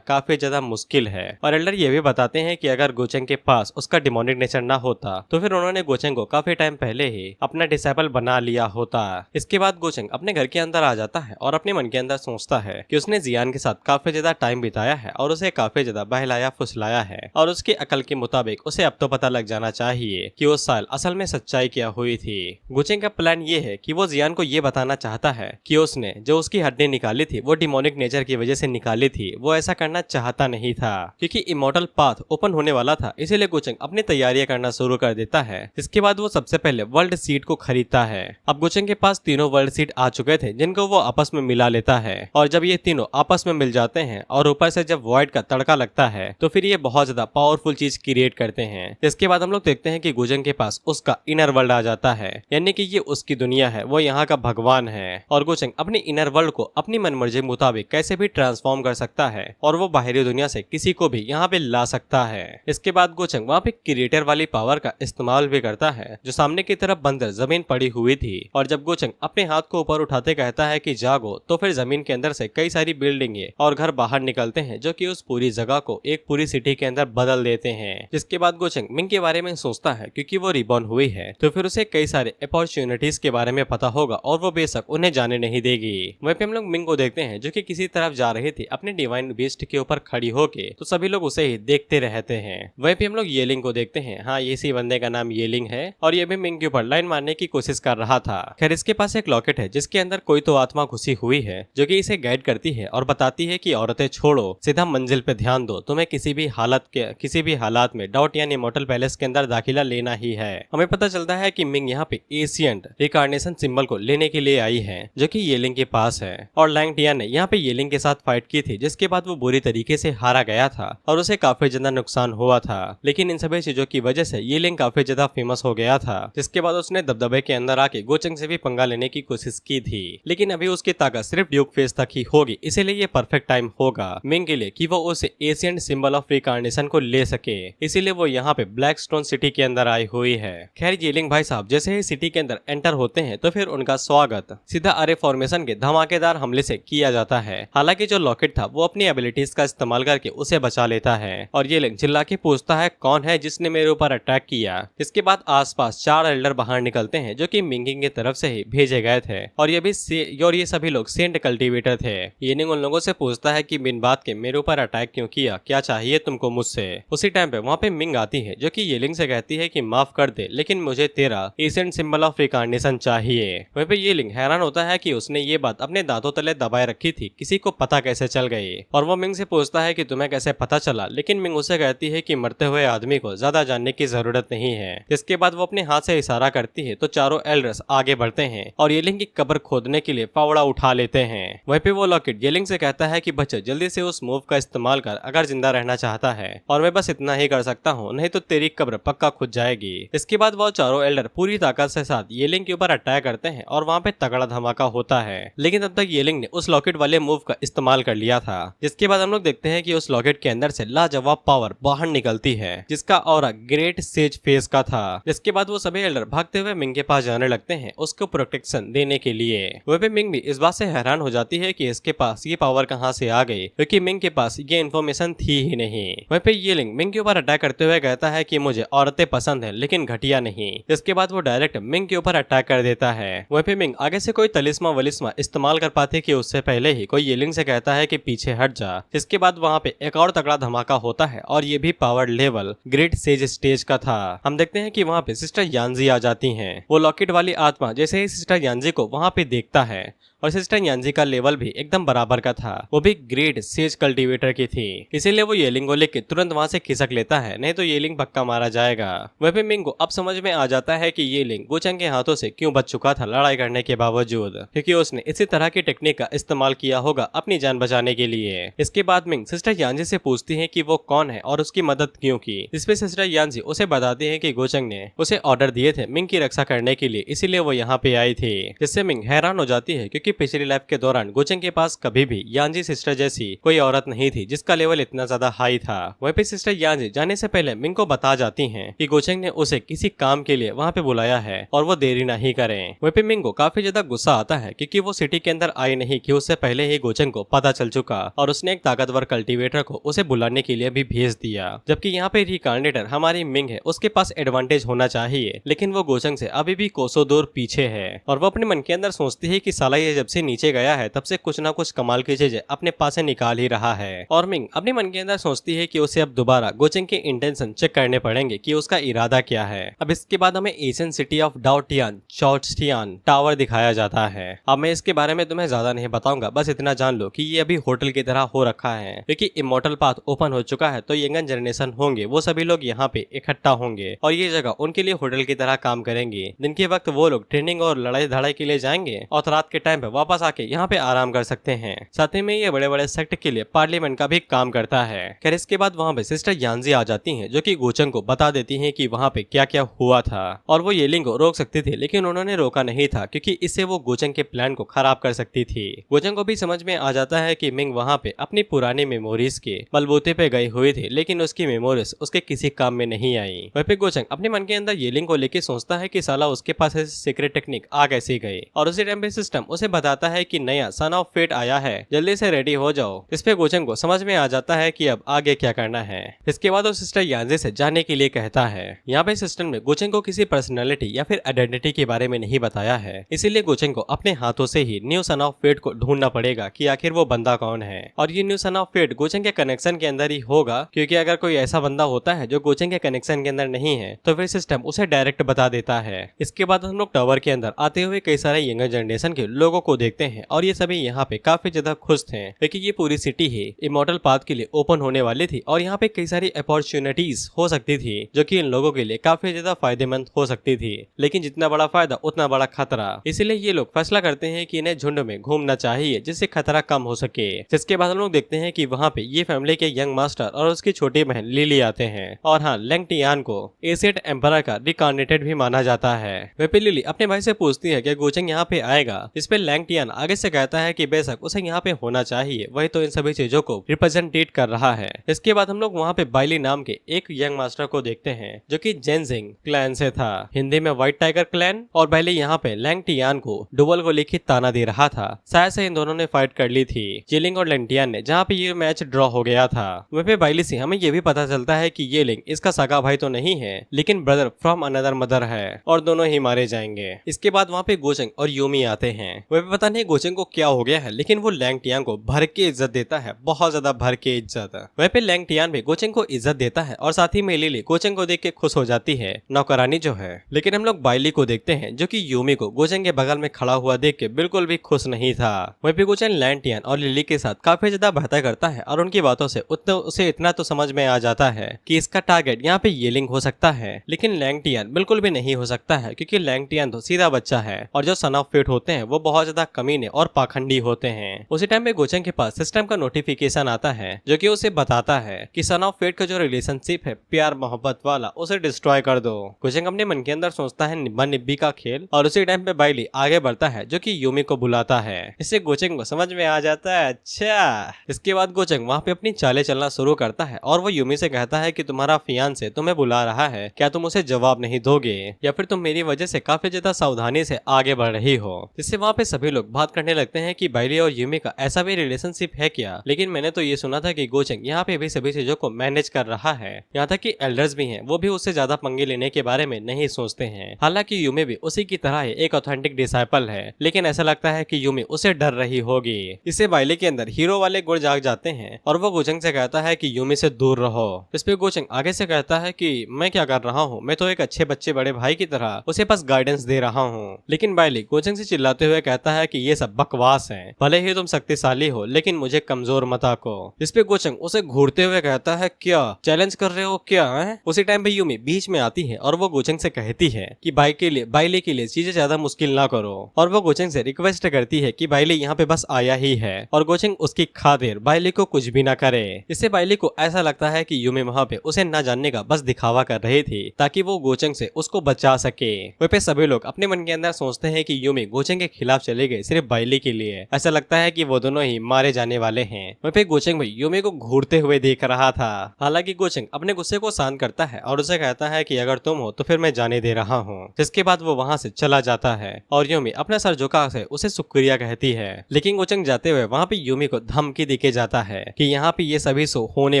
काफी ज्यादा मुश्किल है। और एल्डर ये भी बताते हैं कि अगर गुचेंग के पास उसका डिमोनिक नेचर ना होता तो फिर उन्होंने गुचेंग को काफी टाइम पहले ही अपना डिसेबल बना लिया होता। इसके बाद गुचेंग अपने घर के अंदर आ जाता है और अपने मन के अंदर सोचता है कि उसने जियान के साथ काफी ज्यादा टाइम बिताया है और उसे काफी ज्यादा बहलाया फुसलाया है और उसकी अकल के मुताबिक उसे अब तो पता लग जाना चाहिए कि उस साल असल में सच्चाई क्या हुई थी। गुचेंग का प्लान ये है कि वो जियान को ये बताना चाहता है कि उसने जो उसकी हड्डी निकाली थी वो डिमोनिक नेचर की वजह से निकाली थी, वो ऐसा करना चाहता नहीं था क्योंकि इमोर्टल पाथ ओपन होने वाला था, इसीलिए गुचेंग अपनी तैयारियां करना शुरू कर देता है। इसके बाद वो सबसे पहले वर्ल्ड सीट को खरीदता है। अब गुचेंग के पास तीनों वर्ल्ड सीट आ चुके थे जिनको वो आपस में मिला लेता है और जब ये तीनों आपस में मिल जाते हैं और ऊपर से जब वॉइड का तड़का लगता है तो फिर ये बहुत ज्यादा पावरफुल चीज क्रिएट करते हैं। इसके बाद हम लोग देखते हैं कि गुचेंग के पास उसका इनर वर्ल्ड आ जाता है, यानी कि ये उसकी दुनिया है, वो यहाँ का भगवान है और गुचेंग अपनी इनर वर्ल्ड को अपनी मनमर्जी मुताबिक कैसे भी ट्रांसफॉर्म कर सकता है और वो बाहरी दुनिया से किसी को भी यहाँ पे ला सकता है। इसके बाद गुचेंग वहाँ पे क्रिएटर वाली पावर का इस्तेमाल भी करता है जो सामने की तरफ बंदर जमीन पड़ी हुई थी और जब गुचेंग अपने हाथ को ऊपर उठाते कहता है कि जागो तो फिर जमीन के अंदर से कई सारी बिल्डिंगें और घर बाहर निकलते हैं जो कि उस पूरी जगह को एक पूरी सिटी के अंदर बदल देते हैं। जिसके बाद गुचेंग मिंग के बारे में सोचता है क्योंकि वो रिबॉर्न हुई है तो फिर उसे कई सारे अपॉर्चुनिटीज के बारे में पता होगा और वो बेशक उन्हें जाने नहीं देगी। वहीं पे हम लोग मिंग को देखते हैं जो कि किसी तरफ जा रही थी अपने डिवाइन बीस्ट के ऊपर खड़ी होके, तो सभी लोग उसे ही देखते रहते हैं। वहीं पे हम लोग येलिंग को देखते हैं। हाँ, इसी बंदे का नाम येलिंग है और ये भी मिंग के ऊपर लाइन मारने की कोशिश कर रहा था। खैर इसके पास एक लॉकेट है जिसके अंदर कोई तो आत्मा घुसी हुई है जो कि इसे गाइड करती है और बताती है कि औरतें छोड़ो, सीधा मंजिल पे ध्यान दो, तुम्हें किसी भी हालात में डाउट यानी इमॉर्टल पैलेस के अंदर दाखिला लेना ही है। हमें पता चलता है कि मिंग यहाँ पे एशियंट रिकार्नेशन सिंबल को लेने के लिए आई है जो कि येलिंग के पास है और लैंग टिया ने यहाँ पे येलिंग के साथ फाइट की थी जिसके बाद वो बुरी तरीके से हारा गया था और उसे काफी ज्यादा नुकसान हुआ था। लेकिन इन सभी चीजों की वजह से येलिंग काफी ज्यादा फेमस हो गया था जिसके बाद उसने दबदबे के अंदर आके गुचेंग से भी पंगा लेने की कोशिश की थी। लेकिन अभी उसकी ताकत सिर्फ ड्यूक फेस तक ही होगी, इसीलिए ये परफेक्ट टाइम होगा मिंग के लिए कि वो उस एशियंट सिंबल ऑफ रिकार्नेशन को ले सके, इसीलिए वो यहाँ पे ब्लैक स्टोन सिटी के अंदर आई हुई है। खैर येलिंग भाई साहब जैसे ही सिटी के अंदर एंटर होते हैं तो फिर उनका स्वागत सीधा अरे फॉर्मेशन के धमाकेदार हमले से किया जाता है। हालांकि जो लॉकेट था वो अपनी एबिलिटीज का इस्तेमाल करके उसे बचा लेता है और येलिंग चिल्ला के पूछता है कौन है जिसने मेरे ऊपर अटैक किया। इसके बाद आसपास 4 एल्डर बाहर निकलते हैं जो कि मिंगिंग की तरफ से ही भेजे गए थे और ये सभी लोग सेंट कल्टीवेटर थे। येलिंग उन लोगों से पूछता है कि बिन बात के मेरे ऊपर अटैक क्यों किया, क्या चाहिए तुमको मुझसे। उसी टाइम पे वहाँ पे मिंग आती है जो कि येलिंग से कहती है कि माफ कर दे लेकिन मुझे तेरा एशियंट सिंबल ऑफ रिकार्नेशन चाहिए। वहीं पे येलिंग हैरान होता है कि उसने ये बात अपने दांतों तले दबाए रखी थी, किसी को पता कैसे चल गई और वो मिंग से पूछता है कि तुम्हें कैसे पता चला, लेकिन मिंग उसे कहती है कि मरते हुए आदमी को ज्यादा जानने की जरूरत नहीं है। इसके बाद वो अपने हाथ से इशारा करती है तो चारों एल्डर्स आगे बढ़ते हैं और येलिंग की कब्र खोदने के लिए फावड़ा उठा लेते हैं। वहीं पे वो लॉकेट येलिंग से कहता है कि बच्चे जल्दी से उस मूव का इस्तेमाल कर अगर जिंदा रहना चाहता है और मैं बस इतना ही कर सकता हूँ, नहीं तो तेरी कब्र पक्का खुद जाएगी। इसके बाद वो चारों एल्डर पूरी ताकत से साथ येलिंग के ऊपर अटैक करते हैं और वहाँ पे तगड़ा धमाका होता है। लेकिन तब तक येलिंग ने उस लॉकेट वाले मूव का इस्तेमाल कर लिया था। जिसके बाद हम लोग देखते हैं कि उस लॉकेट के अंदर से लाजवाब पावर बाहर निकलती है जिसका ऑरा ग्रेट सेज फेस का था। जिसके बाद वो सभी एल्डर भागते हुए मिंग के पास जाने लगते हैं उसको प्रोटेक्शन देने के लिए। वह भी मिंग भी इस बात से हैरान हो जाती है कि इसके पास ये पावर कहाँ से आ गई क्योंकि मिंग के पास ये इन्फॉर्मेशन थी ही नहीं। वहीं पे येलिंग मिंग के ऊपर अटैक करते हुए कहता है कि मुझे औरतें पसंद है लेकिन घटिया नहीं। इसके बाद वो डायरेक्ट मिंग के ऊपर अटैक कर देता है। वहीं पे मिंग आगे से कोई तलिस्मा वलिस्मा इस्तेमाल कर पाते कि उससे पहले ही कोई येलिंग से कहता है कि पीछे हट जा। इसके बाद वहाँ पे एक और तगड़ा धमाका होता है और ये भी power level great sage stage का था। हम देखते हैं कि वहाँ पे सिस्टर यांजी आ जाती हैं। वो लॉकेट वाली आत्मा जैसे ही सिस्टर यांजी को वहाँ पे देखता है और सिस्टर यांजी का लेवल भी एकदम बराबर का था, वो भी ग्रेट सेज कल्टीवेटर की थी, इसीलिए वो येलिंग को लेके तुरंत वहाँ से खिसक लेता है, नहीं तो येलिंग पक्का मारा जाएगा। वहीं पे मिंग को अब समझ में आ जाता है कि येलिंग गुचेंग के हाथों से क्यों बच चुका था लड़ाई करने के बावजूद, क्योंकि उसने इसी तरह की टेक्निक का इस्तेमाल किया होगा अपनी जान बचाने के लिए। इसके बाद मिंग सिस्टर यांजी से पूछती है कि वो कौन है और उसकी मदद क्यों की। की, जिसपे सिस्टर यांजी उसे बताती है कि गोचंग ने उसे ऑर्डर दिए थे मिंग की रक्षा करने के लिए, इसीलिए वो यहाँ पे आई थी। जिससे मिंग हैरान हो जाती है क्योंकि पिछली लाइफ के दौरान गोचंग के पास कभी भी यांजी सिस्टर जैसी कोई औरत नहीं थी जिसका लेवल इतना ज्यादा हाई था। वहीं पे सिस्टर यांजी जाने से पहले मिंग को बता जाती हैं कि गोचंग ने उसे किसी काम के लिए वहाँ पे बुलाया है और वो देरी नहीं करें। वहीं पे मिंग को काफी ज्यादा गुस्सा आता है क्योंकि वो सिटी के अंदर आई नहीं कि उससे पहले ही गोचंग को पता चल चुका और उसने एक ताकतवर कल्टीवेटर को उसे बुलाने के लिए भी भेज दिया। जबकि यहाँ पे रिकार्डिनेटर हमारी मिंग है, उसके पास एडवांटेज होना चाहिए, लेकिन वो गोचंग से अभी भी कोसों दूर पीछे है और वो अपने मन के अंदर सोचती है कि साला ये जब से नीचे गया है तब से कुछ ना कुछ कमाल की चीजें अपने पास से निकाल ही रहा है। और मिंग अपने मन के अंदर सोचती है कि उसे अब दोबारा गोचंग के इंटेंशन चेक करने पड़ेंगे कि उसका इरादा क्या है। अब इसके बाद हमें एशियन सिटी ऑफ डाओटियान चॉर्ट्सटियान टावर दिखाया जाता है। अब मैं इसके बारे में तुम्हें ज्यादा नहीं बताऊंगा, बस इतना जान लो कि ये अभी होटल की तरह हो रखा है क्योंकि इमोर्टल पाथ ओपन हो चुका है, तो यंगन जनरेशन होंगे वो सभी लोग यहाँ पे इकट्ठा होंगे और ये जगह उनके लिए होटल की तरह काम करेंगी। दिन के वक्त वो लोग ट्रेनिंग और लड़ाई धड़ाई के लिए जाएंगे और रात के टाइम पे वापस आके यहाँ पे आराम कर सकते हैं। साथ ही में ये बड़े बड़े सेक्ट के लिए पार्लियामेंट का भी काम करता है। खैर इसके बाद वहाँ पे सिस्टर यांजी आ जाती हैं जो कि गोचंग को बता देती हैं कि वहाँ पे क्या क्या हुआ था और वो येलिंग को रोक सकती थी, लेकिन उन्होंने रोका नहीं था क्योंकि इससे वो गोचंग के प्लान को खराब कर सकती थी। गोचंग को भी समझ में आ जाता है कि मिंग वहाँ पे अपनी पुरानी मेमोरीज के बलबूते पे गई हुई थी, लेकिन उसकी मेमोरीज उसके किसी काम में नहीं आई। वहीं पे गोचंग अपने मन के अंदर येलिंग को लेके सोचता है कि साला उसके पास ऐसी सीक्रेट टेक्निक आ कैसी गई और उसी टाइम पे सिस्टम उसे बताता है कि नया सन ऑफ फेट आया है, जल्दी से रेडी हो जाओ। इस पे गोचंग को समझ में आ जाता है कि अब आगे क्या करना है। इसके बाद वो सिस्टर यांजे से जाने के लिए कहता है। यहाँ पे सिस्टम ने गोचंग को किसी पर्सनैलिटी या फिर आइडेंटिटी के बारे में नहीं बताया है, इसीलिए गोचंग को अपने हाथों से ही न्यू सन ऑफ फेट को ढूंढना पड़ेगा कि आखिर वो बंदा कौन है। और ये न्यू सन ऑफ फेट गोचंग के कनेक्शन के अंदर ही होगा, क्योंकि अगर कोई ऐसा बंदा होता है जो गोचंग के कनेक्शन के अंदर नहीं है तो फिर सिस्टम उसे डायरेक्ट बता देता है। इसके बाद हम लोग टावर के अंदर आते हुए कई सारे यंगर जनरेशन के लोगों को देखते हैं और ये सभी यहाँ पे काफी ज्यादा खुश थे क्योंकि ये पूरी सिटी ही इमॉर्टल पाथ के लिए ओपन होने वाली थी और यहाँ पे कई सारी अपॉर्चुनिटीज हो सकती थी जो कि इन लोगों के लिए काफी ज्यादा फायदेमंद हो सकती थी, लेकिन जितना बड़ा फायदा उतना बड़ा खतरा। इसीलिए ये लोग फैसला करते हैं कि इन्हें झुंड में घूमना चाहिए जिससे खतरा कम हो सके। जिसके बाद हम लोग देखते हैं कि वहाँ पे ये फैमिली के यंग मास्टर और उसकी छोटी बहन लिली आते हैं और हाँ, लैंगटियान को एशियट एम्परर का रिकार्डिनेटेड भी माना जाता है। वह पे लिली अपने भाई से पूछती है कि गोचंग यहाँ पे आएगा, इस पे लैंगटियान आगे से कहता है कि बेशक उसे यहाँ पे होना चाहिए, वही तो इन सभी चीजों को रिप्रेजेंटेट कर रहा है। इसके बाद हम लोग वहाँ पे बाइली नाम के एक यंग मास्टर को देखते हैं जो कि जेनजिंग क्लैन से था, हिंदी में व्हाइट टाइगर क्लैन। और बाइली यहाँ पे लैंगटियान को डुबल को लिखित ताना दे रहा था, शायद से इन दोनों ने फाइट कर ली थी येलिंग और लैंगटियान ने, जहाँ पे ये मैच ड्रॉ हो गया था। वहीं पे बाइली से हमें ये भी पता चलता है कि येलिंग इसका सगा भाई तो नहीं है, लेकिन ब्रदर फ्रॉम अनदर मदर है और दोनों ही मारे जाएंगे। इसके बाद वहाँ पे गोचंग और यूमी आते हैं। वह पता नहीं गोचंग को क्या हो गया है, लेकिन वो लैंगटियान को भर के इज्जत देता है, बहुत ज्यादा भर के इज्जत। वह पे लैंगटियान भी गोचंग को इज्जत देता है और साथ ही में लिली गोचंग को देख के खुश हो जाती है, नौकरानी जो है। लेकिन हम लोग बाइली को देखते हैं जो कि यूमी को गोचंग के बगल में खड़ा हुआ देख के बिल्कुल भी खुश नहीं था। वह पे गोचंग लैंगटियान और लिली के साथ काफी ज्यादा बातें करता है और उनकी बातों से उसे इतना तो समझ में आ जाता है कि इसका टारगेट यहाँ पे येलिंग हो सकता है, लेकिन लैंगटियान बिल्कुल भी नहीं हो सकता है क्योंकि लैंगटियान तो सीधा बच्चा है और जो सन ऑफ फेट होते हैं वो बहुत ज्यादा कमीने और पाखंडी होते हैं। उसी टाइम पे गोचंग के पास सिस्टम का नोटिफिकेशन आता है जो कि उसे बताता है कि सन ऑफ फेट का जो रिलेशनशिप है प्यार मोहब्बत वाला, उसे डिस्ट्रॉय कर दो। गोचंग अपने मन के अंदर सोचता है निब्बा निब्बी का खेल और उसी टाइम पे बाइली आगे बढ़ता है जो कि यूमी को बुलाता है। इससे गोचंग को समझ में आ जाता है, अच्छा। इसके बाद गोचंग वहाँ पे अपनी चालें चलना शुरू करता है और वो यूमी से कहता है कि तुम्हारा फियांसे तुम्हें बुला रहा है, क्या तुम उसे जवाब नहीं दोगे या फिर तुम मेरी वजह से काफी ज्यादा सावधानी से आगे बढ़ रही हो। जिससे वहाँ पे सभी लोग बात करने लगते हैं कि बाइली और यूमी का ऐसा भी रिलेशनशिप है क्या, लेकिन मैंने तो ये सुना था कि गोचंग यहाँ पे भी सभी चीजों को मैनेज कर रहा है, यहाँ तक कि एल्डर्स भी हैं वो भी उससे ज्यादा पंगे लेने के बारे में नहीं सोचते हैं। हालांकि यूमी भी उसी की तरह एक ऑथेंटिक डिसाइपल है, लेकिन ऐसा लगता है कि यूमी उसे डर रही होगी। इससे बाइली के अंदर हीरो वाले गुण जाग जाते हैं और वो गोचंग से कहता है कि यूमी से दूर रहो। इस पे गोचंग आगे से कहता है कि मैं क्या कर रहा हूँ, मैं तो एक अच्छे बच्चे बड़े भाई की तरह उसे बस गाइडेंस दे रहा हूँ। लेकिन बाइली गोचंग से चिल्लाते हुए कहता है कि ये सब बकवास है, भले ही तुम शक्तिशाली हो लेकिन मुझे कमजोर मत आको। इस पे गोचंग उसे घूरते हुए कहता है क्या चैलेंज कर रहे हो क्या है? उसी टाइम पे यूमी बीच में आती है और वो गोचंग से कहती है कि बाइली के लिए चीजें ज्यादा मुश्किल ना करो और वो गोचंग से रिक्वेस्ट करती है कि बाइली यहाँ पे बस आया ही है और गोचंग उसकी खातिर बाइली को कुछ भी ना करे। इससे बाइली को ऐसा लगता है कि यूमी वहाँ पे उसे न जानने का बस दिखावा कर रही थी ताकि वो गोचंग से उसको बचा सके। वहीं पे सभी लोग अपने मन के अंदर सोचते हैं कि यूमी गोचंग के खिलाफ चले गए सिर्फ बाइली के लिए। ऐसा लगता है कि वो दोनों ही मारे जाने वाले हैं। वहीं पे गोचंग भी यूमी को घूरते हुए देख रहा था। हालांकि गोचंग अपने गुस्से को शांत करता है और उसे कहता है कि अगर तुम हो तो फिर मैं जाने दे रहा हूँ। जिसके बाद वो वहाँ से चला जाता है और यूमी अपना सर झुका से उसे शुक्रिया कहती है। लेकिन गोचंग जाते हुए वहाँ पे यूमी को धमकी देके जाता है कि यहाँ पे ये सभी शो होने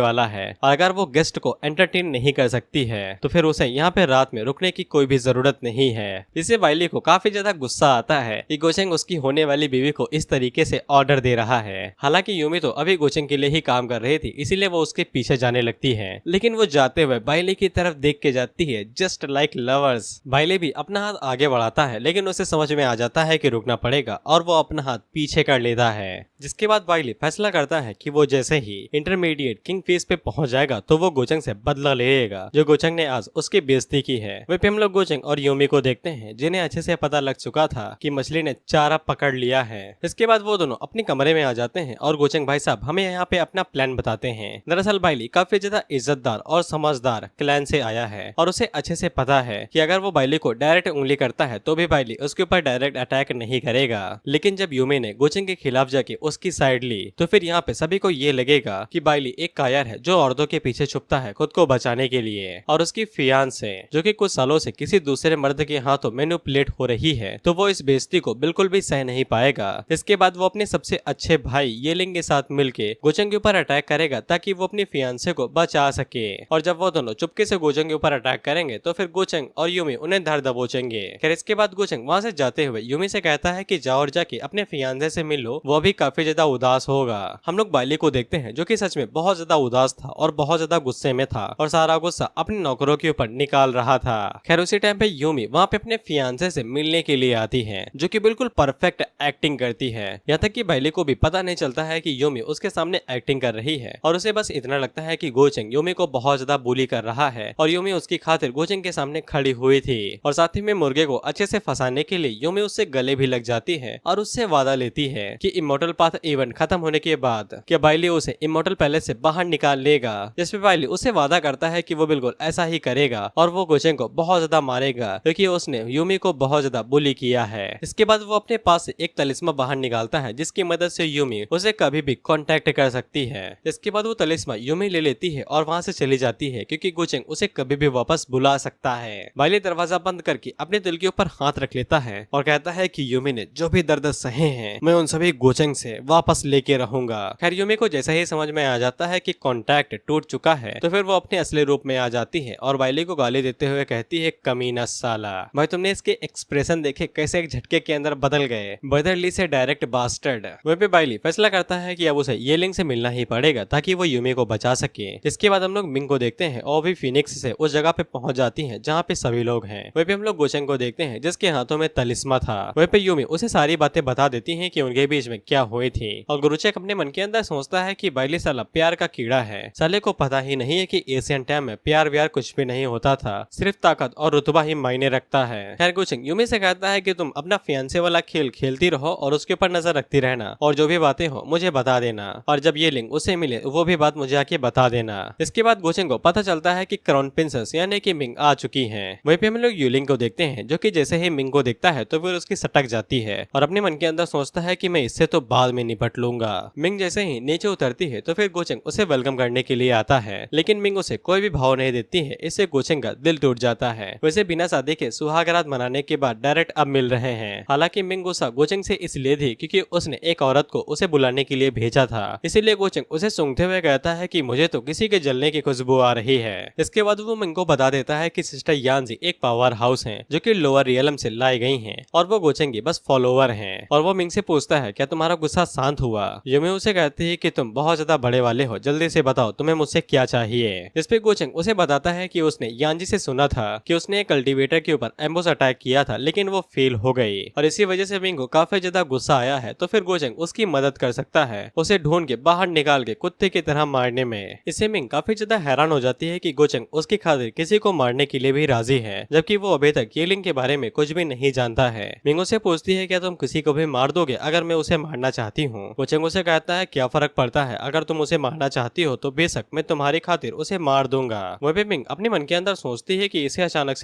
वाला है और अगर वो गेस्ट को एंटरटेन नहीं कर सकती है तो फिर उसे यहाँ पे रात में रुकने की कोई भी जरूरत नहीं है। इससे बाइली को काफी ज्यादा गुस्सा आता है कि गोचंग उसकी होने वाली बीवी को इस तरीके से ऑर्डर दे रहा है। हालांकि यूमी तो अभी गोचंग के लिए ही काम कर रही थी, इसीलिए वो उसके पीछे जाने लगती है। लेकिन वो जाते हुए बाइली की तरफ देख के जाती है जस्ट लाइक लवर्स। बाइली भी अपना हाथ आगे बढ़ाता है लेकिन उसे समझ में आ जाता है कि रुकना पड़ेगा और वो अपना हाथ पीछे कर लेता है। जिसके बाद बाइली फैसला करता है कि वो जैसे ही इंटरमीडिएट किंग फेस पे पहुंच जाएगा तो वो गोचंग से बदला लेगा जो गोचंग ने आज उसकी बेइज्जती की है। वहीं पे हम लोग गोचंग और यूमी को देखते हैं जिन्हें अच्छे से पता लग चुका था कि मछली ने चारा पकड़ लिया है। इसके बाद वो दोनों अपने कमरे में आ जाते हैं और गोचंग भाई साहब हमें यहाँ पे अपना प्लान बताते हैं। दरअसल बाइली काफी ज्यादा इज्जतदार और समझदार क्लैन से आया है और उसे अच्छे से पता है कि अगर वो बाइली को डायरेक्ट उंगली करता है तो भी बाइली उसके ऊपर डायरेक्ट अटैक नहीं करेगा। लेकिन जब यूमी ने गोचंग के खिलाफ जाके उसकी साइड ली तो फिर यहाँ पे सभी को ये लगेगा कि बाइली एक कायर है जो औरतों के पीछे छुपता है खुद को बचाने के लिए और उसकी फियांसे जो कि कुछ सालों से किसी दूसरे मर्द के हाथों मैनिपुलेट हो रही है तो वो इस बेइज्जती को बिल्कुल भी सह नहीं पाएगा। इसके बाद वो अपने सबसे अच्छे भाई येलिंग के साथ मिलके गोचंग के ऊपर अटैक करेगा ताकि वो अपनी फियांसे को बचा सके। और जब वो दोनों चुपके से गोचंग के ऊपर अटैक करेंगे तो फिर गोचंग और यूमी उन्हें धर दबोचेंगे। खैर इसके बाद गोचंग वहाँ से जाते हुए यूमी से कहता है कि जाओ और जाके अपने फियांसे से मिल लो, वो भी काफी ज्यादा उदास होगा। हम लोग बाइली को देखते हैं जो कि सच में बहुत ज्यादा उदास था और बहुत ज्यादा गुस्से में था और सारा गुस्सा अपने नौकरों के ऊपर निकाल रहा था। खैर उसी टाइम पे यूमी वहाँ पे अपने फियांसे से मिलने के लिए आती है जो कि बिल्कुल परफेक्ट एक्टिंग करती है। यहाँ तक कि बाइली को भी पता नहीं चलता है कि यूमी उसके सामने एक्टिंग कर रही है और उसे बस इतना लगता है कि गोचंग यूमी को बहुत ज्यादा बुली कर रहा है और यूमी उसकी खातिर गोचंग के सामने खड़ी हुई थी। और साथ ही में मुर्गे को अच्छे से फंसाने के लिए यूमी उससे गले भी लग जाती है और उससे वादा लेती है कि इमोर्टल पाथ इवेंट खत्म होने के बाद क्या बाइली उसे इमोर्टल पैलेस से बाहर निकाल लेगा। जिसपे बाइली उसे वादा करता है कि वो बिल्कुल ऐसा ही करेगा और वो गोचंग को बहुत ज्यादा मारेगा क्योंकि उसने यूमी को बहुत ज्यादा बुली किया है। इसके बाद वो अपने पास से एक तलिस्मा बाहर निकालता है जिसकी मदद से यूमी उसे कभी भी कांटेक्ट कर सकती है। इसके बाद वो तलिस्मा यूमी ले लेती है और वहाँ से चली जाती है क्योंकि गोचंग उसे कभी भी वापस बुला सकता है। बाइली दरवाजा बंद करके अपने दिल के ऊपर हाथ रख लेता है और कहता है कि यूमी ने जो भी दर्द सहे हैं मैं उन सभी गोचंग से वापस लेके रहूंगा। खैर यूमी को जैसे ही समझ में आ जाता है कि कॉन्टैक्ट टूट चुका है तो फिर वो अपने असली रूप में आ जाती है और बाइली को गाली देते हुए कहती है कमीना साला। भाई तुमने इसके एक्सप्रेशन देखे कैसे एक झटके के अंदर बदल गए, बदरली से डायरेक्ट बास्टर्ड। वहीं पे बाइली फैसला करता है कि अब उसे येलिंग से मिलना ही पड़ेगा ताकि वो यूमी को बचा सके। इसके बाद हम लोग मिंग को देखते हैं और भी फिनिक्स से उस जगह पे पहुंच जाती है जहाँ पे सभी लोग हैं। वहीं पे हम लोग गोचंग को देखते हैं जिसके हाथों में तलिस्मा था। वहीं पे यूमी उसे सारी बातें बता देती है कि उनके बीच में क्या हुई थी और गुरुचेक अपने मन के अंदर सोचता है कि बाइली साला प्यार का कीड़ा है। साले को पता ही नहीं है कि एशियन टाइम में प्यार व्यार कुछ भी नहीं होता था, सिर्फ ताकत और रुतबा ही मायने रखता है। खैर गोचंग यूमी से कहता है कि तुम अपना फियांसे वाला खेल खेलती रहो और उसके ऊपर नजर रखती रहना और जो भी बातें हो मुझे बता देना और जब ये लिंग उसे मिले वो भी बात मुझे आके बता देना। इसके बाद गोचंग को पता चलता है कि क्राउन प्रिंसेस यानी कि मिंग आ चुकी है। वहीं पे हम लोग यूलिंग को देखते हैं जो कि जैसे ही मिंग को देखता है तो फिर उसकी सटक जाती है और अपने मन के अंदर सोचता है कि मैं इससे तो बाद में निपट लूंगा। मिंग जैसे ही नीचे उतरती है तो फिर गोचंग उसे वेलकम करने के लिए आता है लेकिन मिंग उसे कोई भी भाव नहीं देती है। इससे गोचंग का दिल टूट जाता है। वैसे बिना शादी के सुहागरात मनाने के बाद डायरेक्ट अब मिल रहे हैं। हालांकि मिंग गुस्सा गोचंग से इसलिए थी क्योंकि उसने एक औरत को उसे बुलाने के लिए भेजा था, इसीलिए गोचंग उसे सूंघते हुए कहता है कि मुझे तो किसी के जलने की खुशबू आ रही है। इसके बाद वो मिंग को बता देता है कि सिस्टर यानजी एक पावर हाउस है जो कि लोअर रियलम से लाई गई हैं और वो गोचंग की बस फॉलोवर हैं। और वो मिंग से पूछता है क्या तुम्हारा गुस्सा शांत हुआ। यूमी उसे कहती है कि तुम बहुत ज्यादा बड़े वाले हो, जल्दी से बताओ तुम्हें मुझसे क्या चाहिए। इस पे गोचंग उसे बताता है कि उसने यानजी से सुना था कि उसने एक कल्टीवेटर के ऊपर एम्बुश अटैक किया था लेकिन वो फेल हो गई और इसी वजह से मिंग को काफी ज्यादा गुस्सा आया है तो फिर गोचंग उसकी मदद कर सकता है उसे ढूंढ के बाहर निकाल के कुत्ते की तरह मारने में। इससे मिंग काफी ज्यादा हैरान हो जाती है कि गोचंग उसकी खातिर किसी को मारने के लिए भी राजी है जबकि वो अभी तक येलिंग के बारे में कुछ भी नहीं जानता है। मिंग उसे पूछती है क्या तुम किसी को भी मार दोगे अगर मैं उसे मारना चाहती हूँ। गोचंग उसे कहता है क्या फर्क पड़ता है, अगर तुम उसे मारना चाहती हो तो बेशक मैं तुम्हारी खातिर उसे मार दूंगा। वहीं पे मिंग अपने मन के अंदर सोचती है कि इसे अचानक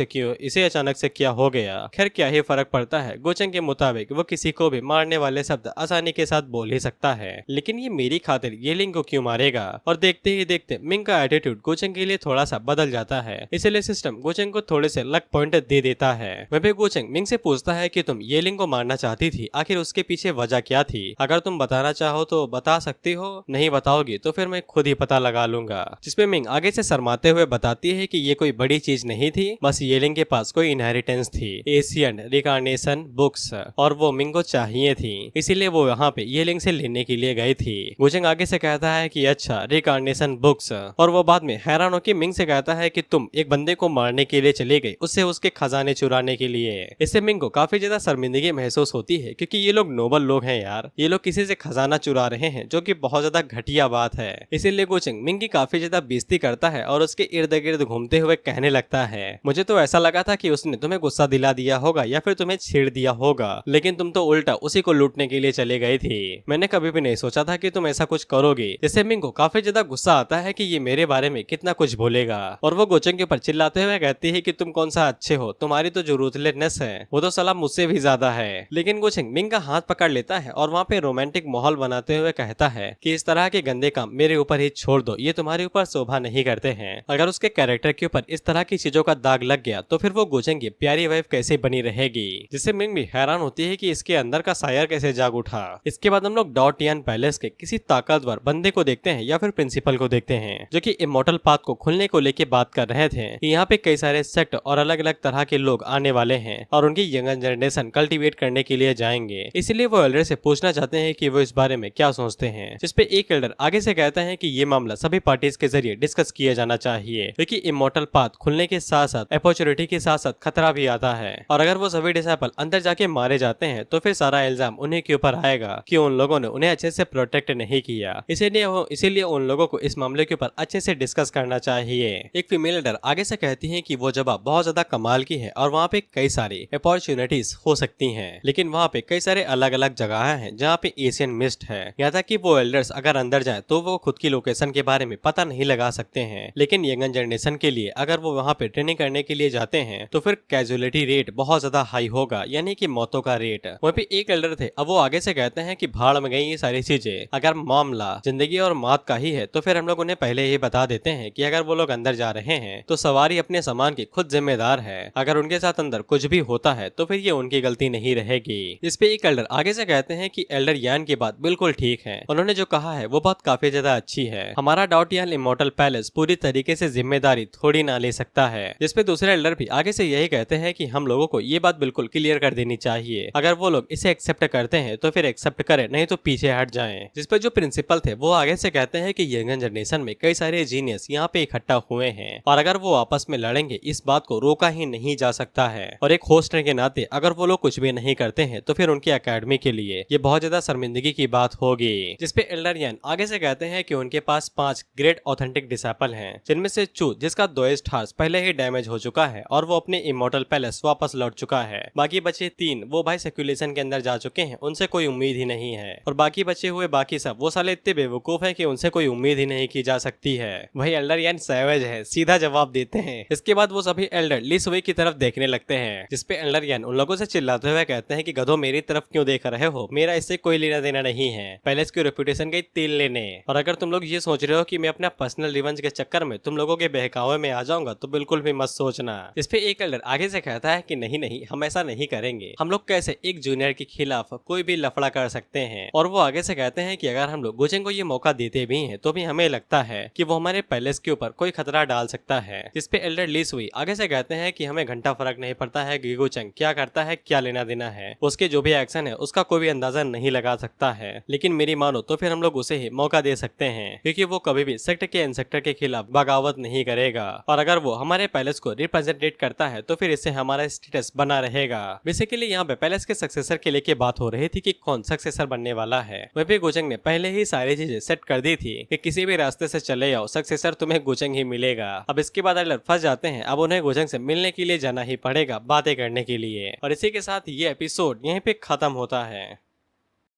से क्या हो गया। खैर क्या ही फर्क पड़ता है, गोचेंग के मुताबिक वो किसी को भी मारने वाले शब्द आसानी के साथ बोल ही सकता है, लेकिन ये मेरी खातिर ये लिंग को क्यों मारेगा। और देखते ही देखते मिंग का एटीट्यूड गोचेंग के लिए थोड़ा सा बदल जाता है, इसलिए सिस्टम गोचेंग को थोड़े से लक पॉइंट दे देता है। वहीं पे गोचेंग मिंग से पूछता है कि तुम ये लिंग को मारना चाहती थी, आखिर उसके पीछे वजह क्या थी? अगर तुम बताना चाहो तो बता सकती हो, नहीं बताओगी तो फिर मैं खुद ही पता लगा लूंगा। जिसपे मिंग आगे से शर्माते हुए बताती है कि ये कोई बड़ी चीज नहीं थी, बस ये लिंग के पास कोई इनहेरिटेंस थी, एशियन रिकार्नेशन बुक्स, और वो मिंग को चाहिए थी, इसीलिए वो यहाँ पे ये लिंग से लेने के लिए गई थी। गोचेंग आगे से कहता है कि अच्छा रिकार्नेशन बुक्स, और वो बाद में हैरान होकर मिंग से कहता है कि तुम एक बंदे को मारने के लिए चले गए, उससे उसके खजाने चुराने के लिए। इससे मिंग को काफी ज्यादा शर्मिंदगी महसूस होती है, क्योंकि ये लोग नोबल लोग हैं यार, ये लोग किसी से खजाना चुरा रहे हैं, जो कि बहुत ज्यादा घटिया बात है। इसीलिए गोचेंग मिंग की काफी ज्यादा बेइज्जती करता है और उसके इर्द गिर्द घूमते हुए कहने लगता है, मुझे तो ऐसा लगा था कि उसने तुम्हें गुस्सा दिला दिया होगा या फिर तुम्हें छेड़ दिया होगा, लेकिन तुम तो उल्टा उसी को लूटने के लिए चले गए थे। मैंने कभी भी नहीं सोचा था कि तुम ऐसा कुछ करोगे। जिससे मिंग को काफी ज्यादा गुस्सा आता है कि ये मेरे बारे में कितना कुछ बोलेगा, और वो गोचेंग के ऊपर चिल्लाते हुए कहती है कि तुम कौन सा अच्छे हो, तुम्हारी तो जो रूथलेसनेस है वो तो साला मुझसे भी ज्यादा है। लेकिन गोचेंग मिंग का हाथ पकड़ लेता है और वहाँ पे रोमांटिक माहौल बनाते हुए कहता है कि इस तरह के गंदे काम मेरे ऊपर ही छोड़ दो, ये तुम्हारे ऊपर शोभा नहीं करते हैं। अगर उसके कैरेक्टर के ऊपर इस तरह की चीजों का दाग लग गया तो फिर वो गोचेंग की प्यारी वाइफ कैसे बनी रहेगी। जिससे मिंग भी हैरान होती है कि इसके अंदर का सायर कैसे जाग उठा। इसके बाद हम लोग डॉटियन पैलेस के किसी ताकतवर बंदे को देखते हैं या फिर प्रिंसिपल को देखते हैं, जो कि इमोर्टल पाथ को खुलने को लेके बात कर रहे थे कि यहाँ पे कई सारे सेक्ट और अलग अलग तरह के लोग आने वाले हैं और उनकी यंगर जनरेशन कल्टीवेट करने के लिए जाएंगे। इसलिए वो एल्डर से पूछना चाहते हैं कि वो इस बारे में क्या सोचते हैं। जिसपे एक एल्डर आगे से कहता है कि ये मामला सभी पार्टीज के जरिए डिस्कस किया जाना चाहिए, क्योंकि इमोर्टल पाथ खुलने के साथ साथ अपॉर्चुनिटी के साथ साथ खतरा भी आता है, और अगर वो सभी डिसाइपल अंदर जाके मारे जाते हैं तो फिर सारा इल्जाम उन्हीं के ऊपर आएगा कि उन लोगों ने उन्हें अच्छे से प्रोटेक्ट नहीं किया। इसीलिए उन लोगों को इस मामले के ऊपर अच्छे से डिस्कस करना चाहिए। एक फीमेल लीडर आगे से कहती है कि वो जगह बहुत ज्यादा कमाल की है और वहाँ पे कई सारी अपॉर्चुनिटीज हो सकती हैं, लेकिन वहाँ पे कई सारे अलग अलग जगह हैं जहाँ पे एशियन मिस्ट है। यहाँ तक कि वो एल्डर्स अगर अंदर जाए तो वो खुद की लोकेशन के बारे में पता नहीं लगा सकते हैं, लेकिन यंगन जनरेशन के लिए अगर वो वहाँ पे ट्रेनिंग करने के लिए जाते हैं तो फिर कैजुअलिटी रेट बहुत ज्यादा हाई होगा, यानी कि मौतों का रेट। वहाँ पे एक एल्डर थे, अब वो आगे से कहते हैं कि भाड़ में गई ये सारी चीजें, अगर मामला जिंदगी और मौत का ही है तो फिर हम लोग उन्हें पहले ही बता देते हैं कि अगर वो लोग अंदर जा रहे हैं तो सवारी अपने सामान की खुद जिम्मेदार है, अगर उनके साथ अंदर कुछ भी होता है तो फिर ये उनकी गलती नहीं रहेगी। इस पे एक एल्डर आगे से कहते हैं कि एल्डर यान की बात बिल्कुल ठीक है, उन्होंने जो कहा है वो बात काफी ज्यादा अच्छी है, हमारा डॉटियन इमोर्टल पैलेस पूरी तरीके से जिम्मेदारी थोड़ी ना ले सकता है। जिसपे दूसरे एल्डर भी आगे से यही कहते हैं कि हम लोगों को ये बात बिल्कुल क्लियर कर देनी चाहिए, अगर वो लोग इसे एक्सेप्ट करते हैं तो फिर एक्सेप्ट करें, नहीं तो पीछे हट जाएं। जिसपे जो प्रिंसिपल थे वो आगे से कहते हैं कि यंगन जनरेशन में कई सारे जीनियस यहाँ पे इकट्ठा हुए हैं और अगर वो आपस में लड़ेंगे इस बात को रोका ही नहीं जा सकता है, और एक होस्ट के नाते अगर वो लोग कुछ भी नहीं करते हैं तो फिर उनकी एकेडमी के लिए ये बहुत ज्यादा शर्मिंदगी की बात होगी। जिसपे एल्डर यान आगे से कहते हैं कि उनके पास 5 ग्रेट ऑथेंटिक डिसाइपल हैं, जिनमें से चू जिसका 2 स्टार्स पहले ही डैमेज हो चुका है और वो अपने इमोर्टल पैलेस वापस लौट चुका है, बाकी बचे 3 वो भाई सर्कुलेशन के अंदर जा चुके हैं, उनसे कोई उम्मीद ही नहीं है, और बाकी बचे हुए बाकी सब वो साले इतने बेवकूफ है कि उनसे कोई उम्मीद ही नहीं की जा सकती है। वही एल्डर यान सैवेज है, सीधा जवाब देते हैं। इसके बाद वो सभी एल्डर ली सुई की तरफ देखने लगते हैं, जिसपे एल्डर यान उन लोगों से चिल्लाते हुए कहते हैं कि गधों मेरी तरफ क्यों देख रहे हो, मेरा इससे कोई लेना देना नहीं है, पैलेस की रेपुटेशन गई तेल लेने, और अगर तुम लोग ये सोच रहे हो कि मैं अपना पर्सनल रिवेंज के चक्कर में तुम लोगों के बहकावे में आ जाऊंगा तो बिल्कुल भी मत सोचना। इसपे एक एल्डर आगे से कहता है कि नहीं नहीं, हम ऐसा नहीं करेंगे, हम लोग कैसे एक जूनियर के खिलाफ कोई भी लफड़ा कर सकते हैं, और वो आगे से कहते हैं कि अगर हम लोग गोचेंग को ये मौका देते भी हैं तो भी हमें लगता है कि वो हमारे पैलेस के ऊपर कोई खतरा डाल सकता है। जिसपे एल्डर ली सुई आगे से कहते हैं कि हमें घंटा फर्क नहीं पड़ता है कि गोचेंग क्या करता है, क्या लेना देना है, उसके जो भी एक्शन है उसका कोई भी अंदाजा नहीं लगा सकता है, लेकिन मेरी मानो तो फिर हम लोग उसे ही मौका दे सकते हैं, क्योंकि वो कभी भी सेक्ट के इंसेक्टर के खिलाफ बगावत नहीं करेगा, और अगर वो हमारे पैलेस को रिप्रेजेंटेट करता है तो फिर इससे हमारा स्टेटस बना रहेगा। बेसिकली यहाँ पे पैलेस के सक्सेसर के लेके बात हो रही थी कि कौन सक्सेसर बनने वाला है। वहीं पे गोचेंग ने पहले ही सारी चीजें सेट कर दी थी कि किसी भी रास्ते से चले जाओ सक्सेसर तुम्हें गोचेंग ही मिलेगा। अब इसके बाद एल्डर फंस जाते हैं, अब उन्हें गोचेंग से मिलने के लिए जाना ही पड़ेगा बातें करने के लिए, और इसी के साथ ये एपिसोड यहीं पे खत्म होता है।